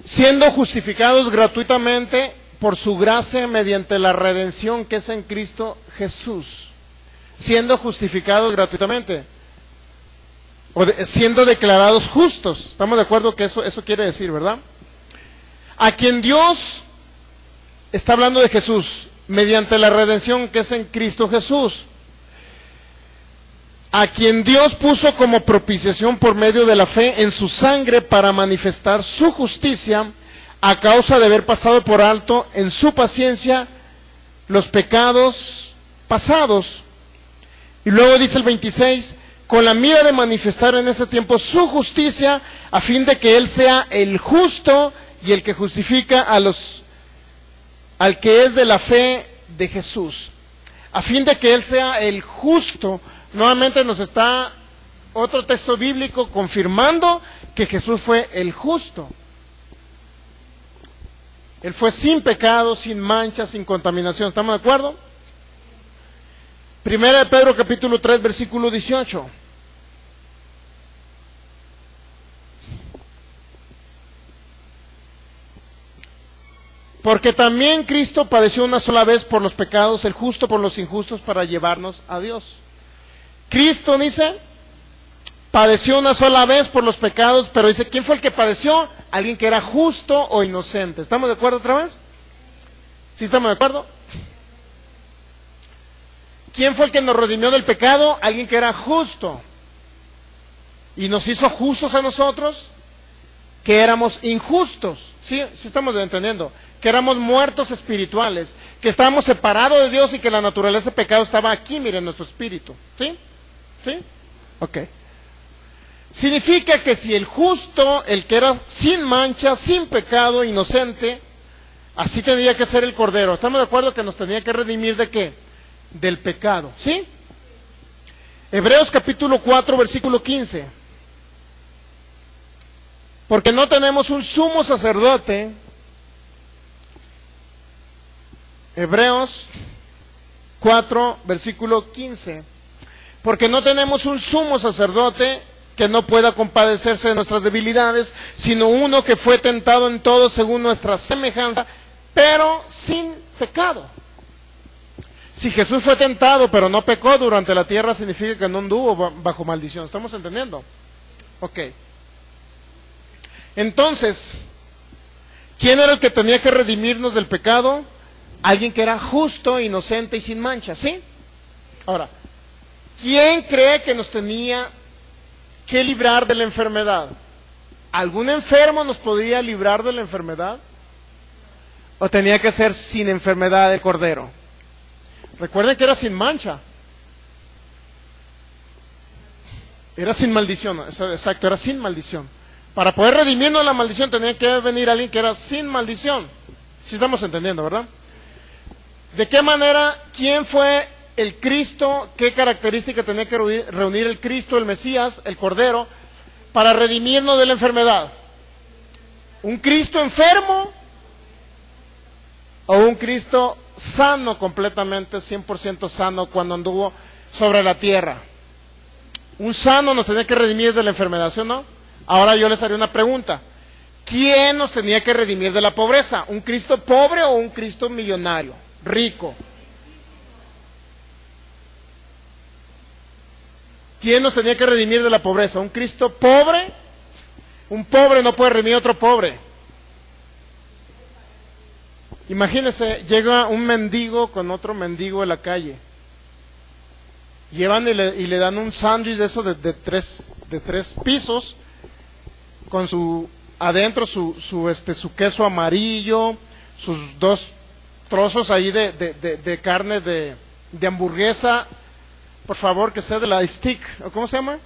Siendo justificados gratuitamente por su gracia mediante la redención que es en Cristo Jesús. Siendo justificados gratuitamente. Siendo declarados justos. ¿Estamos de acuerdo que eso quiere decir, verdad? A quien Dios, está hablando de Jesús, mediante la redención que es en Cristo Jesús, a quien Dios puso como propiciación por medio de la fe en su sangre para manifestar su justicia a causa de haber pasado por alto en su paciencia los pecados pasados. Y luego dice el 26, con la mira de manifestar en ese tiempo su justicia, a fin de que Él sea el justo y el que justifica al que es de la fe de Jesús. A fin de que Él sea el justo. Nuevamente nos está otro texto bíblico confirmando que Jesús fue el justo. Él fue sin pecado, sin mancha, sin contaminación. ¿Estamos de acuerdo? Primera de Pedro capítulo 3 versículo 18. Porque también Cristo padeció una sola vez por los pecados, el justo por los injustos, para llevarnos a Dios. Cristo, dice, padeció una sola vez por los pecados, pero dice, ¿quién fue el que padeció? Alguien que era justo o inocente. ¿Estamos de acuerdo otra vez? ¿Sí estamos de acuerdo? ¿Quién fue el que nos redimió del pecado? Alguien que era justo. Y nos hizo justos a nosotros, que éramos injustos. ¿Sí? ¿Sí estamos entendiendo? que éramos muertos espirituales, que estábamos separados de Dios y que la naturaleza de pecado estaba aquí, miren, nuestro espíritu. ¿Sí? ¿Sí? Ok. Significa que si el justo, el que era sin mancha, sin pecado, inocente, así tendría que ser el Cordero. ¿Estamos de acuerdo que nos tenía que redimir de qué? Del pecado. ¿Sí? Hebreos capítulo 4, versículo 15. Porque no tenemos un sumo sacerdote. Hebreos 4, versículo 15. Porque no tenemos un sumo sacerdote que no pueda compadecerse de nuestras debilidades, sino uno que fue tentado en todo según nuestra semejanza, pero sin pecado. Si Jesús fue tentado, pero no pecó durante la tierra, significa que no anduvo bajo maldición. ¿Estamos entendiendo? Ok. Entonces, ¿quién era el que tenía que redimirnos del pecado? Alguien que era justo, inocente y sin mancha, ¿sí? Ahora, ¿quién cree que nos tenía que librar de la enfermedad? ¿Algún enfermo nos podría librar de la enfermedad? ¿O tenía que ser sin enfermedad el Cordero? Recuerden que era sin mancha. Era sin maldición, exacto, era sin maldición. Para poder redimirnos de la maldición tenía que venir alguien que era sin maldición. Si estamos entendiendo, ¿verdad? ¿De qué manera? ¿Quién fue el Cristo? ¿Qué característica tenía que reunir el Cristo, el Mesías, el Cordero, para redimirnos de la enfermedad? ¿Un Cristo enfermo? ¿O un Cristo sano completamente, 100% sano cuando anduvo sobre la tierra? Un sano nos tenía que redimir de la enfermedad, ¿sí o no? Ahora yo les haré una pregunta. ¿Quién nos tenía que redimir de la pobreza? ¿Un Cristo pobre o un Cristo millonario, rico? ¿Quién nos tenía que redimir de la pobreza? ¿Un Cristo pobre? Un pobre no puede redimir a otro pobre. Imagínense, llega un mendigo con otro mendigo en la calle. Llevan y le dan un sándwich de eso de tres pisos, con adentro su queso amarillo, sus 2 trozos ahí de carne de hamburguesa, por favor, que sea de la stick, ¿o cómo se llama?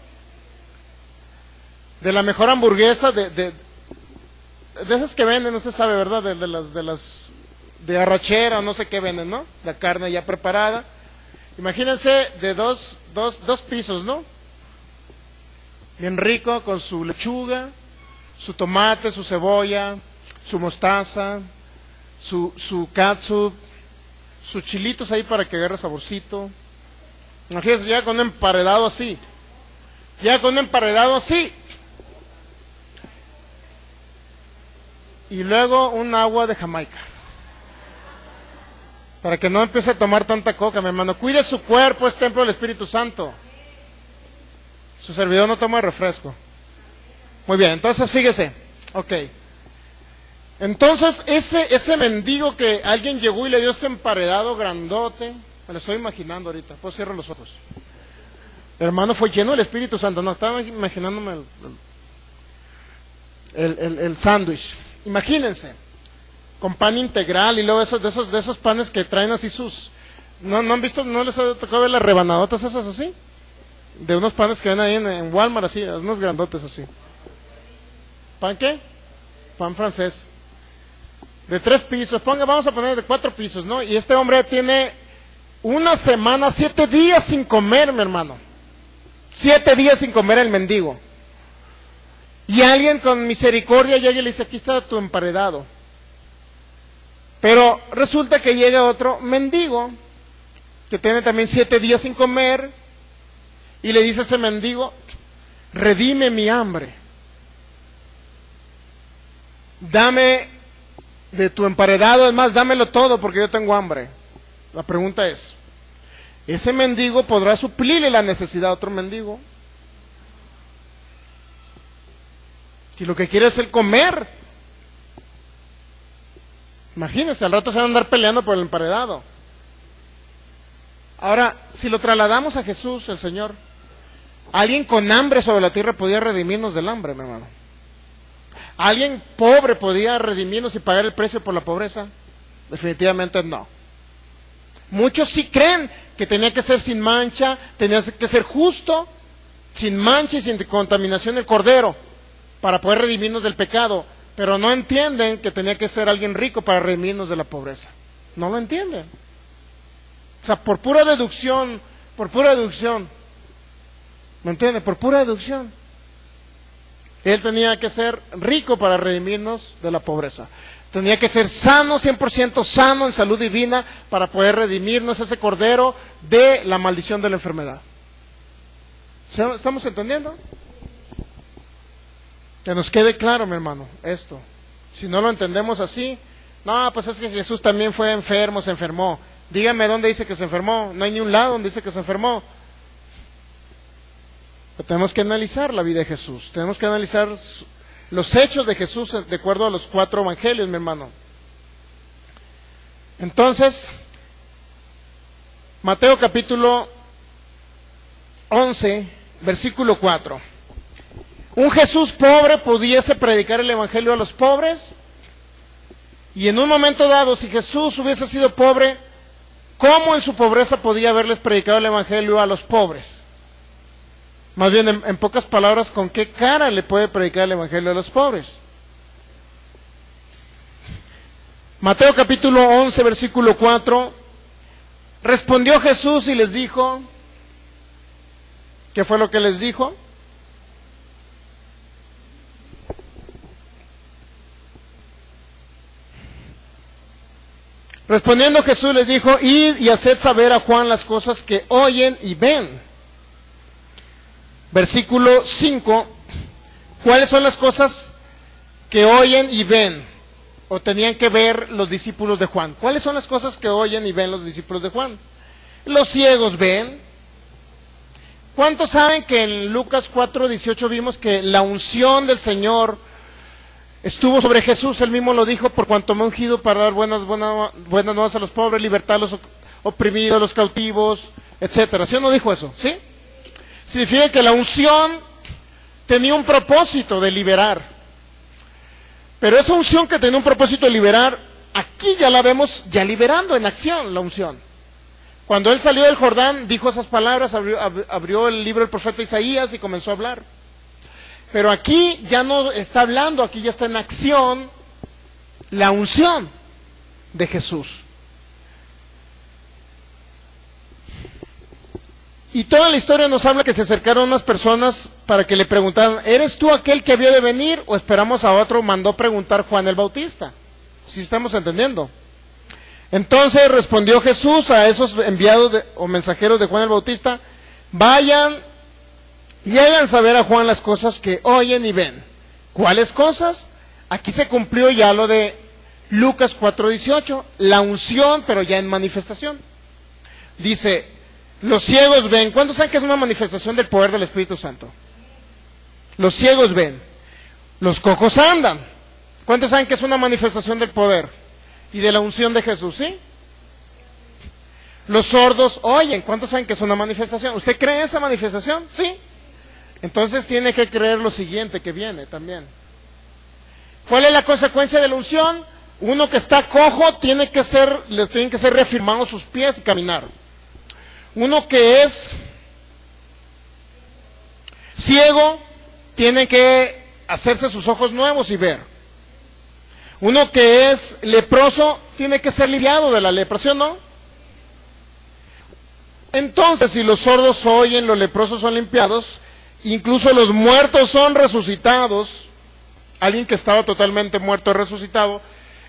De la mejor hamburguesa, de esas que venden, no se sabe, ¿verdad? De arrachera, no sé qué venden, ¿no? La carne ya preparada. Imagínense de dos pisos, ¿no? Bien rico, con su lechuga, su tomate, su cebolla, su mostaza, su catsup, sus chilitos ahí para que agarre saborcito. Imagínense ya con un emparedado así. Y luego un agua de Jamaica. Para que no empiece a tomar tanta coca, mi hermano. Cuide su cuerpo, es templo del Espíritu Santo. Su servidor no toma refresco. Muy bien, entonces fíjese. Ok. Entonces ese mendigo que alguien llegó y le dio ese emparedado grandote, me lo estoy imaginando ahorita, pues cierro los ojos. El hermano fue lleno del Espíritu Santo, no, estaba imaginándome el sándwich. Imagínense, con pan integral y luego de esos panes que traen así sus... ¿No han visto, no les ha tocado ver las rebanadotas esas así? De unos panes que ven ahí en Walmart así, unos grandotes así. ¿Pan qué? Pan francés. De 3 pisos, vamos a poner de 4 pisos, ¿no? Y este hombre tiene una semana, 7 días sin comer, mi hermano. 7 días sin comer el mendigo. Y alguien con misericordia llega y le dice, aquí está tu emparedado. Pero resulta que llega otro mendigo, que tiene también 7 días sin comer, y le dice a ese mendigo, redime mi hambre. Dame de tu emparedado, es más, dámelo todo porque yo tengo hambre. La pregunta es, ¿ese mendigo podrá suplirle la necesidad a otro mendigo? Si lo que quiere es el comer. Imagínense, al rato se van a andar peleando por el emparedado. Ahora, si lo trasladamos a Jesús, el Señor, alguien con hambre sobre la tierra podía redimirnos del hambre, mi hermano. ¿Alguien pobre podía redimirnos y pagar el precio por la pobreza? Definitivamente no. Muchos sí creen que tenía que ser sin mancha, tenía que ser justo, sin mancha y sin contaminación el cordero, para poder redimirnos del pecado, pero no entienden que tenía que ser alguien rico para redimirnos de la pobreza. No lo entienden. O sea, por pura deducción, ¿me entienden? Por pura deducción. Él tenía que ser rico para redimirnos de la pobreza. Tenía que ser sano, 100% sano en salud divina, para poder redimirnos ese cordero de la maldición de la enfermedad. ¿Estamos entendiendo? Que nos quede claro, mi hermano, esto. Si no lo entendemos así, no, pues es que Jesús también fue enfermo, se enfermó. Dígame dónde dice que se enfermó. No hay ni un lado donde dice que se enfermó. Pero tenemos que analizar la vida de Jesús. Tenemos que analizar los hechos de Jesús de acuerdo a los 4 evangelios, mi hermano. Entonces, Mateo capítulo 11, versículo 4. ¿Un Jesús pobre pudiese predicar el evangelio a los pobres? Y en un momento dado, si Jesús hubiese sido pobre, ¿cómo en su pobreza podía haberles predicado el evangelio a los pobres? Más bien, en pocas palabras, ¿con qué cara le puede predicar el evangelio a los pobres? Mateo capítulo 11, versículo 4. Respondió Jesús y les dijo, ¿qué fue lo que les dijo? Respondiendo Jesús les dijo, id y haced saber a Juan las cosas que oyen y ven. Versículo 5, ¿cuáles son las cosas que oyen y ven? O tenían que ver los discípulos de Juan. ¿Cuáles son las cosas que oyen y ven los discípulos de Juan? Los ciegos ven. ¿Cuántos saben que en Lucas 4:18 vimos que la unción del Señor estuvo sobre Jesús? Él mismo lo dijo, por cuanto me he ungido para dar buenas nuevas a los pobres, libertad a los oprimidos, a los cautivos, etcétera. ¿Sí o no dijo eso? ¿Sí? Significa que la unción tenía un propósito de liberar. Pero esa unción que tenía un propósito de liberar, aquí ya la vemos ya liberando en acción la unción. Cuando él salió del Jordán, dijo esas palabras, abrió el libro del profeta Isaías y comenzó a hablar. Pero aquí ya no está hablando, aquí ya está en acción la unción de Jesús. Y toda la historia nos habla que se acercaron unas personas para que le preguntaran, ¿eres tú aquel que había de venir o esperamos a otro? Mandó preguntar Juan el Bautista. ¿Sí estamos entendiendo? Entonces respondió Jesús a esos enviados o mensajeros de Juan el Bautista, vayan y hagan saber a Juan las cosas que oyen y ven. ¿Cuáles cosas? Aquí se cumplió ya lo de Lucas 4:18, la unción, pero ya en manifestación. Dice, los ciegos ven. ¿Cuántos saben que es una manifestación del poder del Espíritu Santo? Los ciegos ven. Los cojos andan. ¿Cuántos saben que es una manifestación del poder y de la unción de Jesús? ¿Sí? Los sordos oyen. ¿Cuántos saben que es una manifestación? ¿Usted cree en esa manifestación? Sí. Entonces tiene que creer lo siguiente que viene también. ¿Cuál es la consecuencia de la unción? Uno que está cojo le tienen que ser reafirmados sus pies y caminar. Uno que es ciego tiene que hacerse sus ojos nuevos y ver. Uno que es leproso tiene que ser limpiado de la lepra, ¿sí o no? Entonces, si los sordos oyen, los leprosos son limpiados, incluso los muertos son resucitados, alguien que estaba totalmente muerto es resucitado,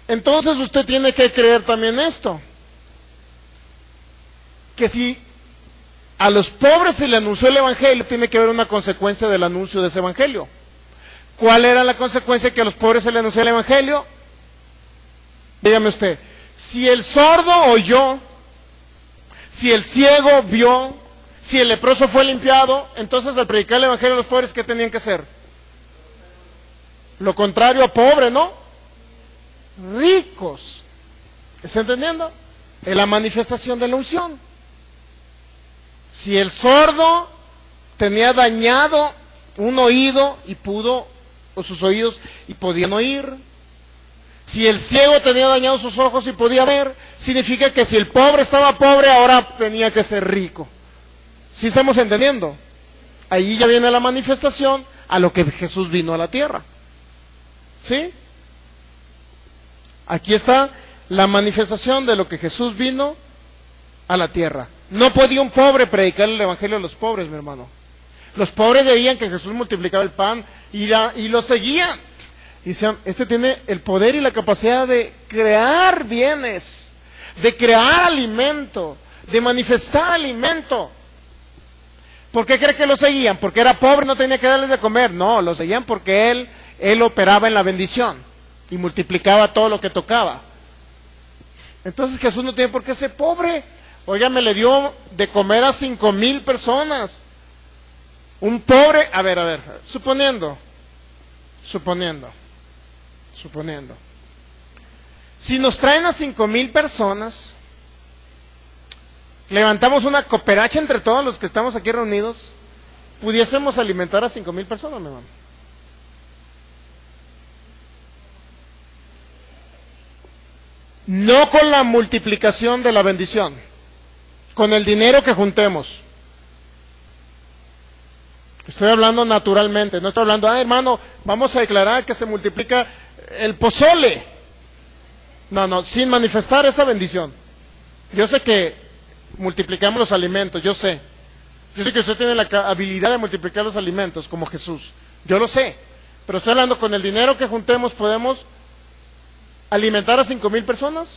entonces usted tiene que creer también esto, que si a los pobres se le anunció el evangelio, tiene que haber una consecuencia del anuncio de ese evangelio. ¿Cuál era la consecuencia que a los pobres se le anunció el evangelio? Dígame usted, si el sordo oyó, si el ciego vio, si el leproso fue limpiado, entonces al predicar el evangelio a los pobres, ¿qué tenían que hacer? Lo contrario a pobre, ¿no? Ricos. ¿Está entendiendo? Es la manifestación de la unción. Si el sordo tenía dañado un oído y pudo sus oídos y podían oír. Si el ciego tenía dañados sus ojos y podía ver, significa que si el pobre estaba pobre, ahora tenía que ser rico. ¿Sí estamos entendiendo? Ahí ya viene la manifestación a lo que Jesús vino a la tierra. ¿Sí? Aquí está la manifestación de lo que Jesús vino a la tierra. No podía un pobre predicar el evangelio a los pobres, mi hermano. Los pobres veían que Jesús multiplicaba el pan y lo seguían. Y decían, este tiene el poder y la capacidad de crear bienes, de crear alimento, de manifestar alimento. ¿Por qué cree que lo seguían? ¿Porque era pobre y no tenía que darles de comer? No, lo seguían porque él operaba en la bendición y multiplicaba todo lo que tocaba. Entonces Jesús no tiene por qué ser pobre. Oiga, me le dio de comer a 5,000 personas. Un pobre, a ver, suponiendo. Si nos traen a 5,000 personas, levantamos una cooperacha entre todos los que estamos aquí reunidos, pudiésemos alimentar a 5,000 personas, mi hermano. No con la multiplicación de la bendición, con el dinero que juntemos. Estoy hablando naturalmente, no estoy hablando, hermano, vamos a declarar que se multiplica el pozole. No, sin manifestar esa bendición. Yo sé que multiplicamos los alimentos, yo sé que usted tiene la habilidad de multiplicar los alimentos como Jesús, yo lo sé, pero estoy hablando con el dinero que juntemos, ¿podemos alimentar a 5,000 personas?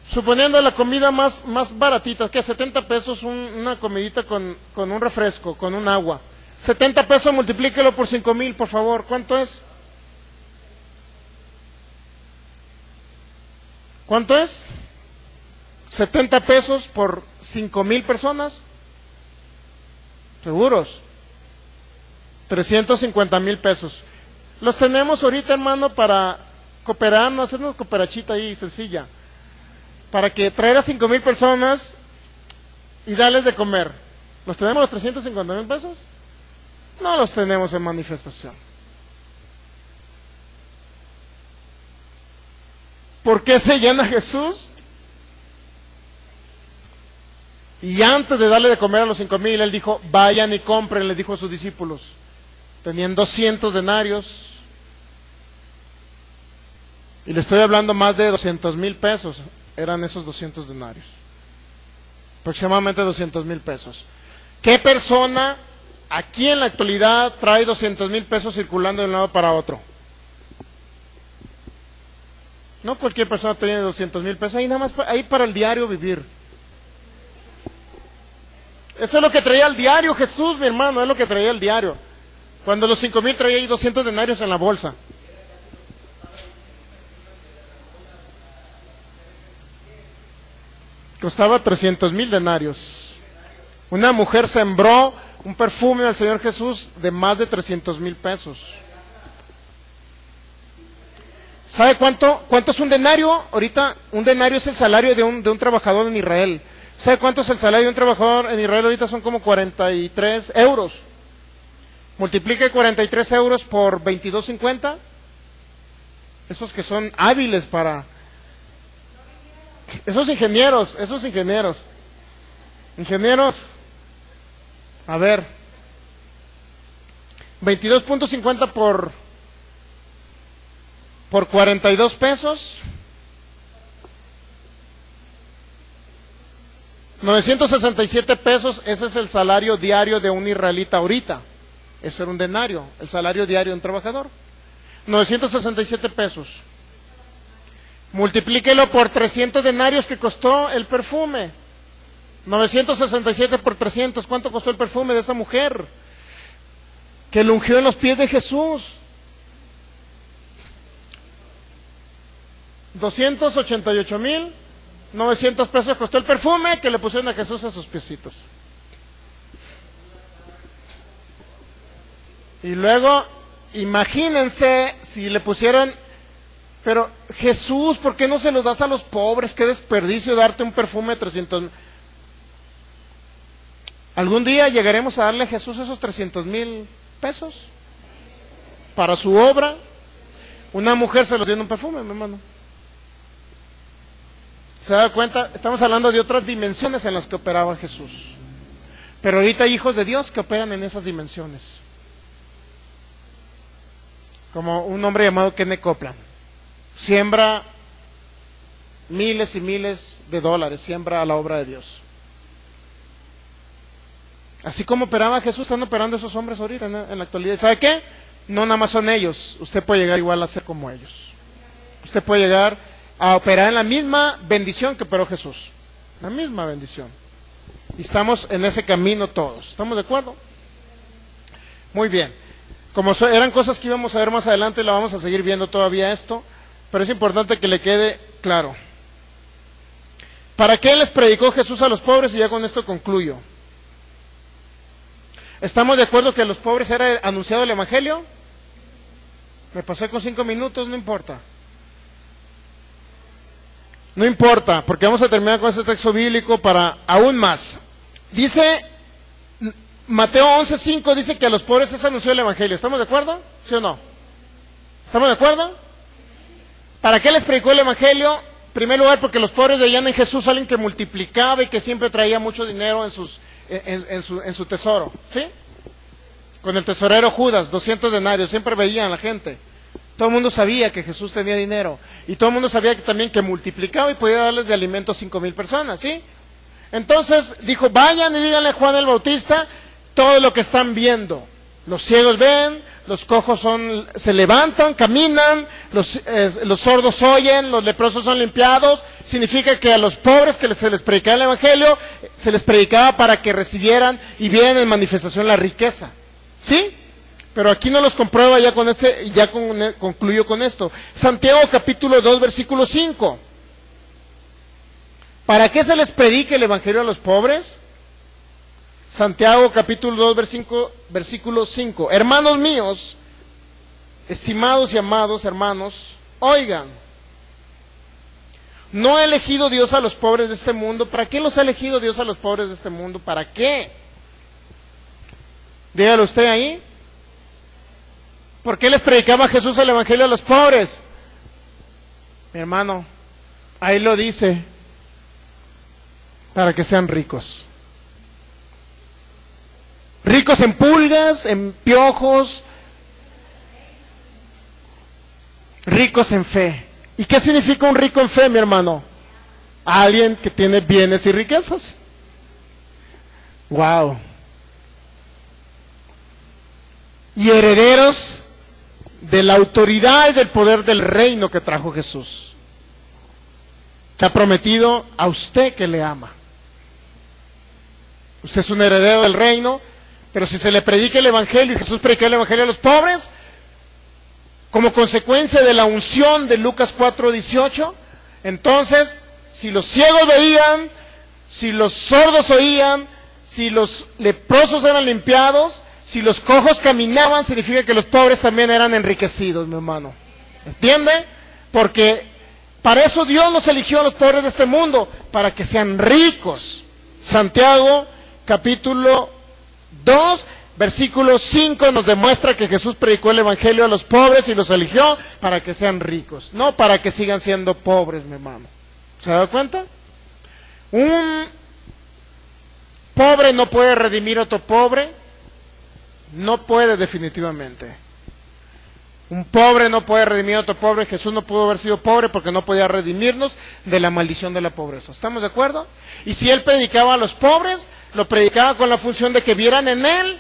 Suponiendo la comida más baratita, que 70 pesos una comidita con un refresco, con un agua. 70 pesos, multiplíquelo por 5,000, por favor. ¿Cuánto es? ¿Cuánto es? 70 pesos por 5,000 personas. ¿Seguros? 350,000 pesos. Los tenemos ahorita, hermano, para cooperarnos, hacernos cooperachita ahí, sencilla. Para que traer a 5,000 personas y darles de comer. ¿Los tenemos los 350,000 pesos? No los tenemos en manifestación. ¿Por qué se llena Jesús? Y antes de darle de comer a los 5,000, él dijo, vayan y compren, les dijo a sus discípulos. Tenían 200 denarios. Y le estoy hablando más de 200,000 pesos. Eran esos 200 denarios. Aproximadamente 200,000 pesos. ¿Qué persona aquí en la actualidad trae 200,000 pesos circulando de un lado para otro? No cualquier persona tiene 200,000 pesos. Ahí nada más, ahí para el diario vivir. Eso es lo que traía el diario Jesús, mi hermano, es lo que traía el diario. Cuando los 5,000 traía ahí 200 denarios en la bolsa. Costaba 300,000 denarios. Una mujer sembró un perfume al Señor Jesús de más de 300,000 pesos. ¿Sabe cuánto es un denario? Ahorita un denario es el salario de un trabajador en Israel. ¿Sabe cuánto es el salario de un trabajador en Israel? Ahorita son como 43 euros. Multiplique 43 euros por 22.50. Esos que son hábiles para... Esos ingenieros. A ver. 22.50 por 42 pesos. 967 pesos, ese es el salario diario de un israelita ahorita. Ese era un denario, el salario diario de un trabajador. 967 pesos. Multiplíquelo por 300 denarios que costó el perfume. 967 por 300, ¿cuánto costó el perfume de esa mujer que lo ungió en los pies de Jesús? 288,900 pesos costó el perfume que le pusieron a Jesús a sus piecitos. Y luego, imagínense si le pusieron, pero Jesús, ¿por qué no se los das a los pobres? Qué desperdicio darte un perfume de 300. ¿Algún día llegaremos a darle a Jesús esos 300,000 pesos para su obra? Una mujer se los dio en un perfume, mi hermano. ¿Se da cuenta? Estamos hablando de otras dimensiones en las que operaba Jesús. Pero ahorita hay hijos de Dios que operan en esas dimensiones. Como un hombre llamado Kenneth Copeland. Siembra miles y miles de dólares, siembra a la obra de Dios. Así como operaba Jesús, están operando esos hombres ahorita en la actualidad. ¿Y sabe qué? No nada más son ellos, usted puede llegar igual a ser como ellos. Usted puede llegar a operar en la misma bendición que operó Jesús. La misma bendición. Y estamos en ese camino todos. ¿Estamos de acuerdo? Muy bien. Como eran cosas que íbamos a ver más adelante, la vamos a seguir viendo todavía esto, pero es importante que le quede claro. ¿Para qué les predicó Jesús a los pobres? Y ya con esto concluyo. ¿Estamos de acuerdo que a los pobres era anunciado el Evangelio? Me pasé con 5 minutos, no importa. No importa, porque vamos a terminar con este texto bíblico para aún más. Dice, Mateo 11:5 dice que a los pobres es anunciado el Evangelio. ¿Estamos de acuerdo? ¿Sí o no? ¿Estamos de acuerdo? ¿Para qué les predicó el Evangelio? En primer lugar, porque los pobres veían en Jesús a alguien que multiplicaba y que siempre traía mucho dinero en su tesoro. ¿Sí? Con el tesorero Judas, 200 denarios, siempre veían a la gente. Todo el mundo sabía que Jesús tenía dinero. Y todo el mundo sabía que también que multiplicaba y podía darles de alimento a 5,000 personas, ¿sí? Entonces dijo, vayan y díganle a Juan el Bautista todo lo que están viendo. Los ciegos ven, los cojos se levantan, caminan, los sordos oyen, los leprosos son limpiados. Significa que a los pobres que se les predicaba el Evangelio, se les predicaba para que recibieran y vieran en manifestación la riqueza. ¿Sí? Pero aquí no los comprueba ya con concluyo con esto. Santiago capítulo 2, versículo 5. ¿Para qué se les predica el Evangelio a los pobres? Santiago capítulo 2, versículo 5. Hermanos míos, estimados y amados hermanos, oigan, ¿no ha elegido Dios a los pobres de este mundo? ¿Para qué los ha elegido Dios a los pobres de este mundo? ¿Para qué? Dígalo usted ahí. ¿Por qué les predicaba Jesús el Evangelio a los pobres? Mi hermano, ahí lo dice, para que sean ricos. Ricos en pulgas, en piojos, ricos en fe. ¿Y qué significa un rico en fe, mi hermano? Alguien que tiene bienes y riquezas. Wow. Y herederos de la autoridad y del poder del reino que trajo Jesús, que ha prometido a usted que le ama. Usted es un heredero del reino, pero si se le predica el Evangelio y Jesús predicó el Evangelio a los pobres, como consecuencia de la unción de Lucas 4:18, entonces, si los ciegos veían, si los sordos oían, si los leprosos eran limpiados, si los cojos caminaban, significa que los pobres también eran enriquecidos, mi hermano. ¿Entiende? Porque para eso Dios nos eligió a los pobres de este mundo, para que sean ricos. Santiago, capítulo 2, versículo 5, nos demuestra que Jesús predicó el Evangelio a los pobres y los eligió para que sean ricos, no para que sigan siendo pobres, mi hermano. ¿Se da cuenta? Un pobre no puede redimir a otro pobre. No puede, definitivamente. Un pobre no puede redimir a otro pobre. Jesús no pudo haber sido pobre porque no podía redimirnos de la maldición de la pobreza. ¿Estamos de acuerdo? Y si él predicaba a los pobres, lo predicaba con la función de que vieran en él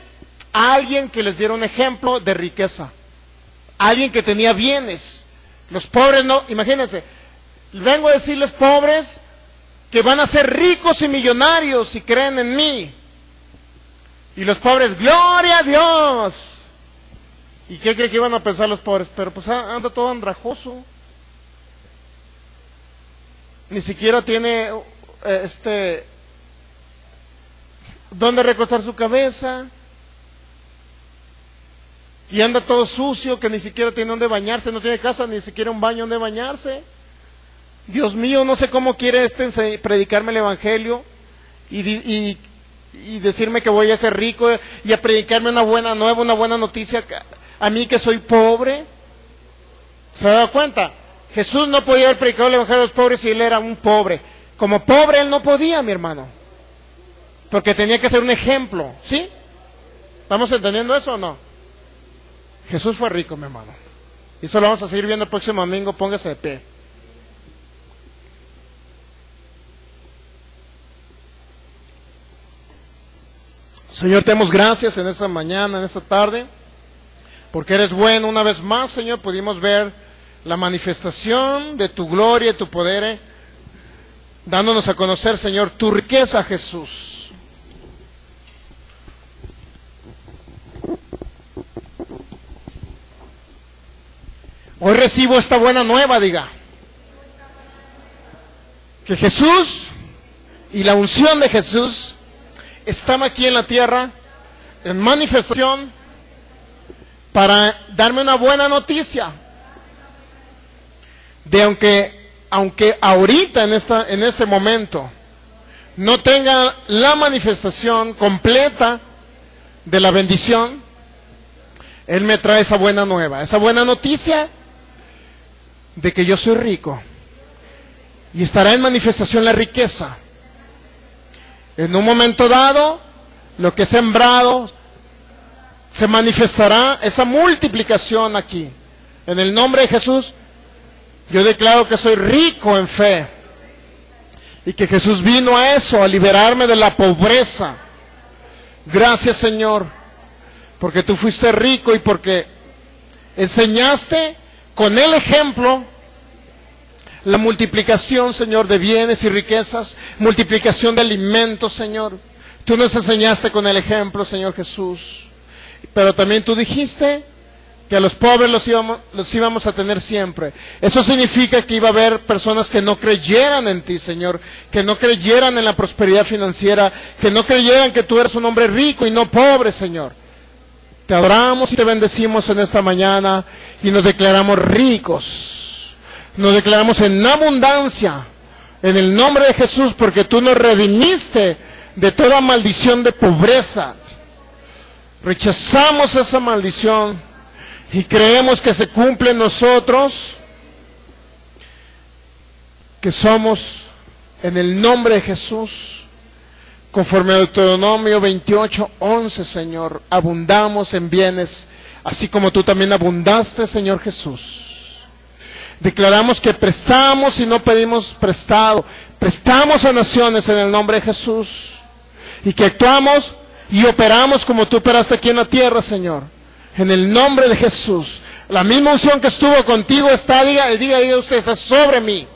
a alguien que les diera un ejemplo de riqueza, alguien que tenía bienes. Los pobres no, imagínense, vengo a decirles pobres que van a ser ricos y millonarios si creen en mí. Y los pobres, ¡gloria a Dios! ¿Y qué cree que iban a pensar los pobres? Pero pues anda todo andrajoso. Ni siquiera tiene dónde recostar su cabeza. Y anda todo sucio, que ni siquiera tiene dónde bañarse, no tiene casa, ni siquiera un baño donde bañarse. Dios mío, no sé cómo quiere predicarme el Evangelio. Y y decirme que voy a ser rico y a predicarme una buena nueva, una buena noticia a mí que soy pobre. ¿Se ha dado cuenta? Jesús no podía haber predicado el evangelio a los pobres si él era un pobre. Como pobre él no podía, mi hermano, porque tenía que ser un ejemplo, ¿sí? ¿Estamos entendiendo eso o no? Jesús fue rico, mi hermano, y eso lo vamos a seguir viendo el próximo domingo. Póngase de pie. Señor, te damos gracias en esta mañana, en esta tarde, porque eres bueno. Una vez más, Señor, pudimos ver la manifestación de tu gloria y tu poder, dándonos a conocer, Señor, tu riqueza, Jesús. Hoy recibo esta buena nueva, diga, que Jesús y la unción de Jesús están aquí en la tierra en manifestación para darme una buena noticia de aunque ahorita en este momento no tenga la manifestación completa de la bendición, Él me trae esa buena nueva, esa buena noticia de que yo soy rico y estará en manifestación la riqueza. En un momento dado, lo que he sembrado se manifestará, esa multiplicación aquí. En el nombre de Jesús, yo declaro que soy rico en fe y que Jesús vino a eso, a liberarme de la pobreza. Gracias, Señor, porque tú fuiste rico y porque enseñaste con el ejemplo la multiplicación, Señor, de bienes y riquezas, multiplicación de alimentos, Señor. Tú nos enseñaste con el ejemplo, Señor Jesús, pero también tú dijiste que a los pobres los íbamos a tener siempre. Eso significa que iba a haber personas que no creyeran en ti, Señor, que no creyeran en la prosperidad financiera, que no creyeran que tú eres un hombre rico y no pobre, Señor. Te adoramos y te bendecimos en esta mañana y nos declaramos ricos. Nos declaramos en abundancia en el nombre de Jesús, porque tú nos redimiste de toda maldición de pobreza. Rechazamos esa maldición y creemos que se cumple en nosotros, que somos en el nombre de Jesús, conforme a Deuteronomio 28:11, Señor, abundamos en bienes, así como tú también abundaste, Señor Jesús. Declaramos que prestamos y no pedimos prestado, prestamos a naciones en el nombre de Jesús, y que actuamos y operamos como tú operaste aquí en la tierra, Señor, en el nombre de Jesús. La misma unción que estuvo contigo está, diga usted, está sobre mí,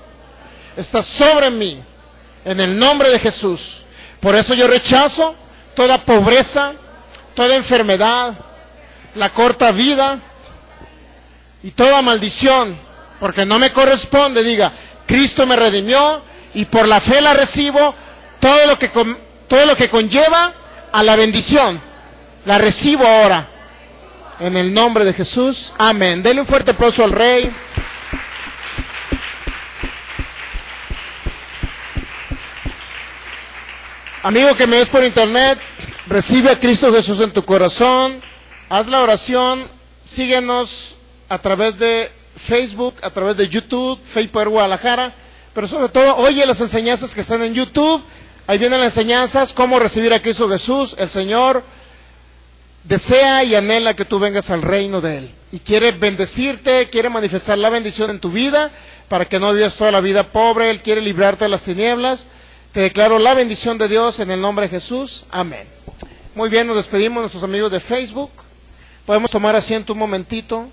en el nombre de Jesús. Por eso yo rechazo toda pobreza, toda enfermedad, la corta vida y toda maldición, porque no me corresponde. Diga, Cristo me redimió y por la fe la recibo. Todo lo que conlleva a la bendición, la recibo ahora. En el nombre de Jesús, amén. Denle un fuerte aplauso al Rey. Amigo que me ves por internet, recibe a Cristo Jesús en tu corazón. Haz la oración. Síguenos a través de Facebook, a través de YouTube, Facebook Guadalajara, pero sobre todo oye las enseñanzas que están en YouTube. Ahí vienen las enseñanzas, cómo recibir a Cristo Jesús. El Señor desea y anhela que tú vengas al reino de Él, y quiere bendecirte, quiere manifestar la bendición en tu vida, para que no vivas toda la vida pobre. Él quiere librarte de las tinieblas. Te declaro la bendición de Dios en el nombre de Jesús, amén. Muy bien, nos despedimos de nuestros amigos de Facebook. Podemos tomar asiento un momentito.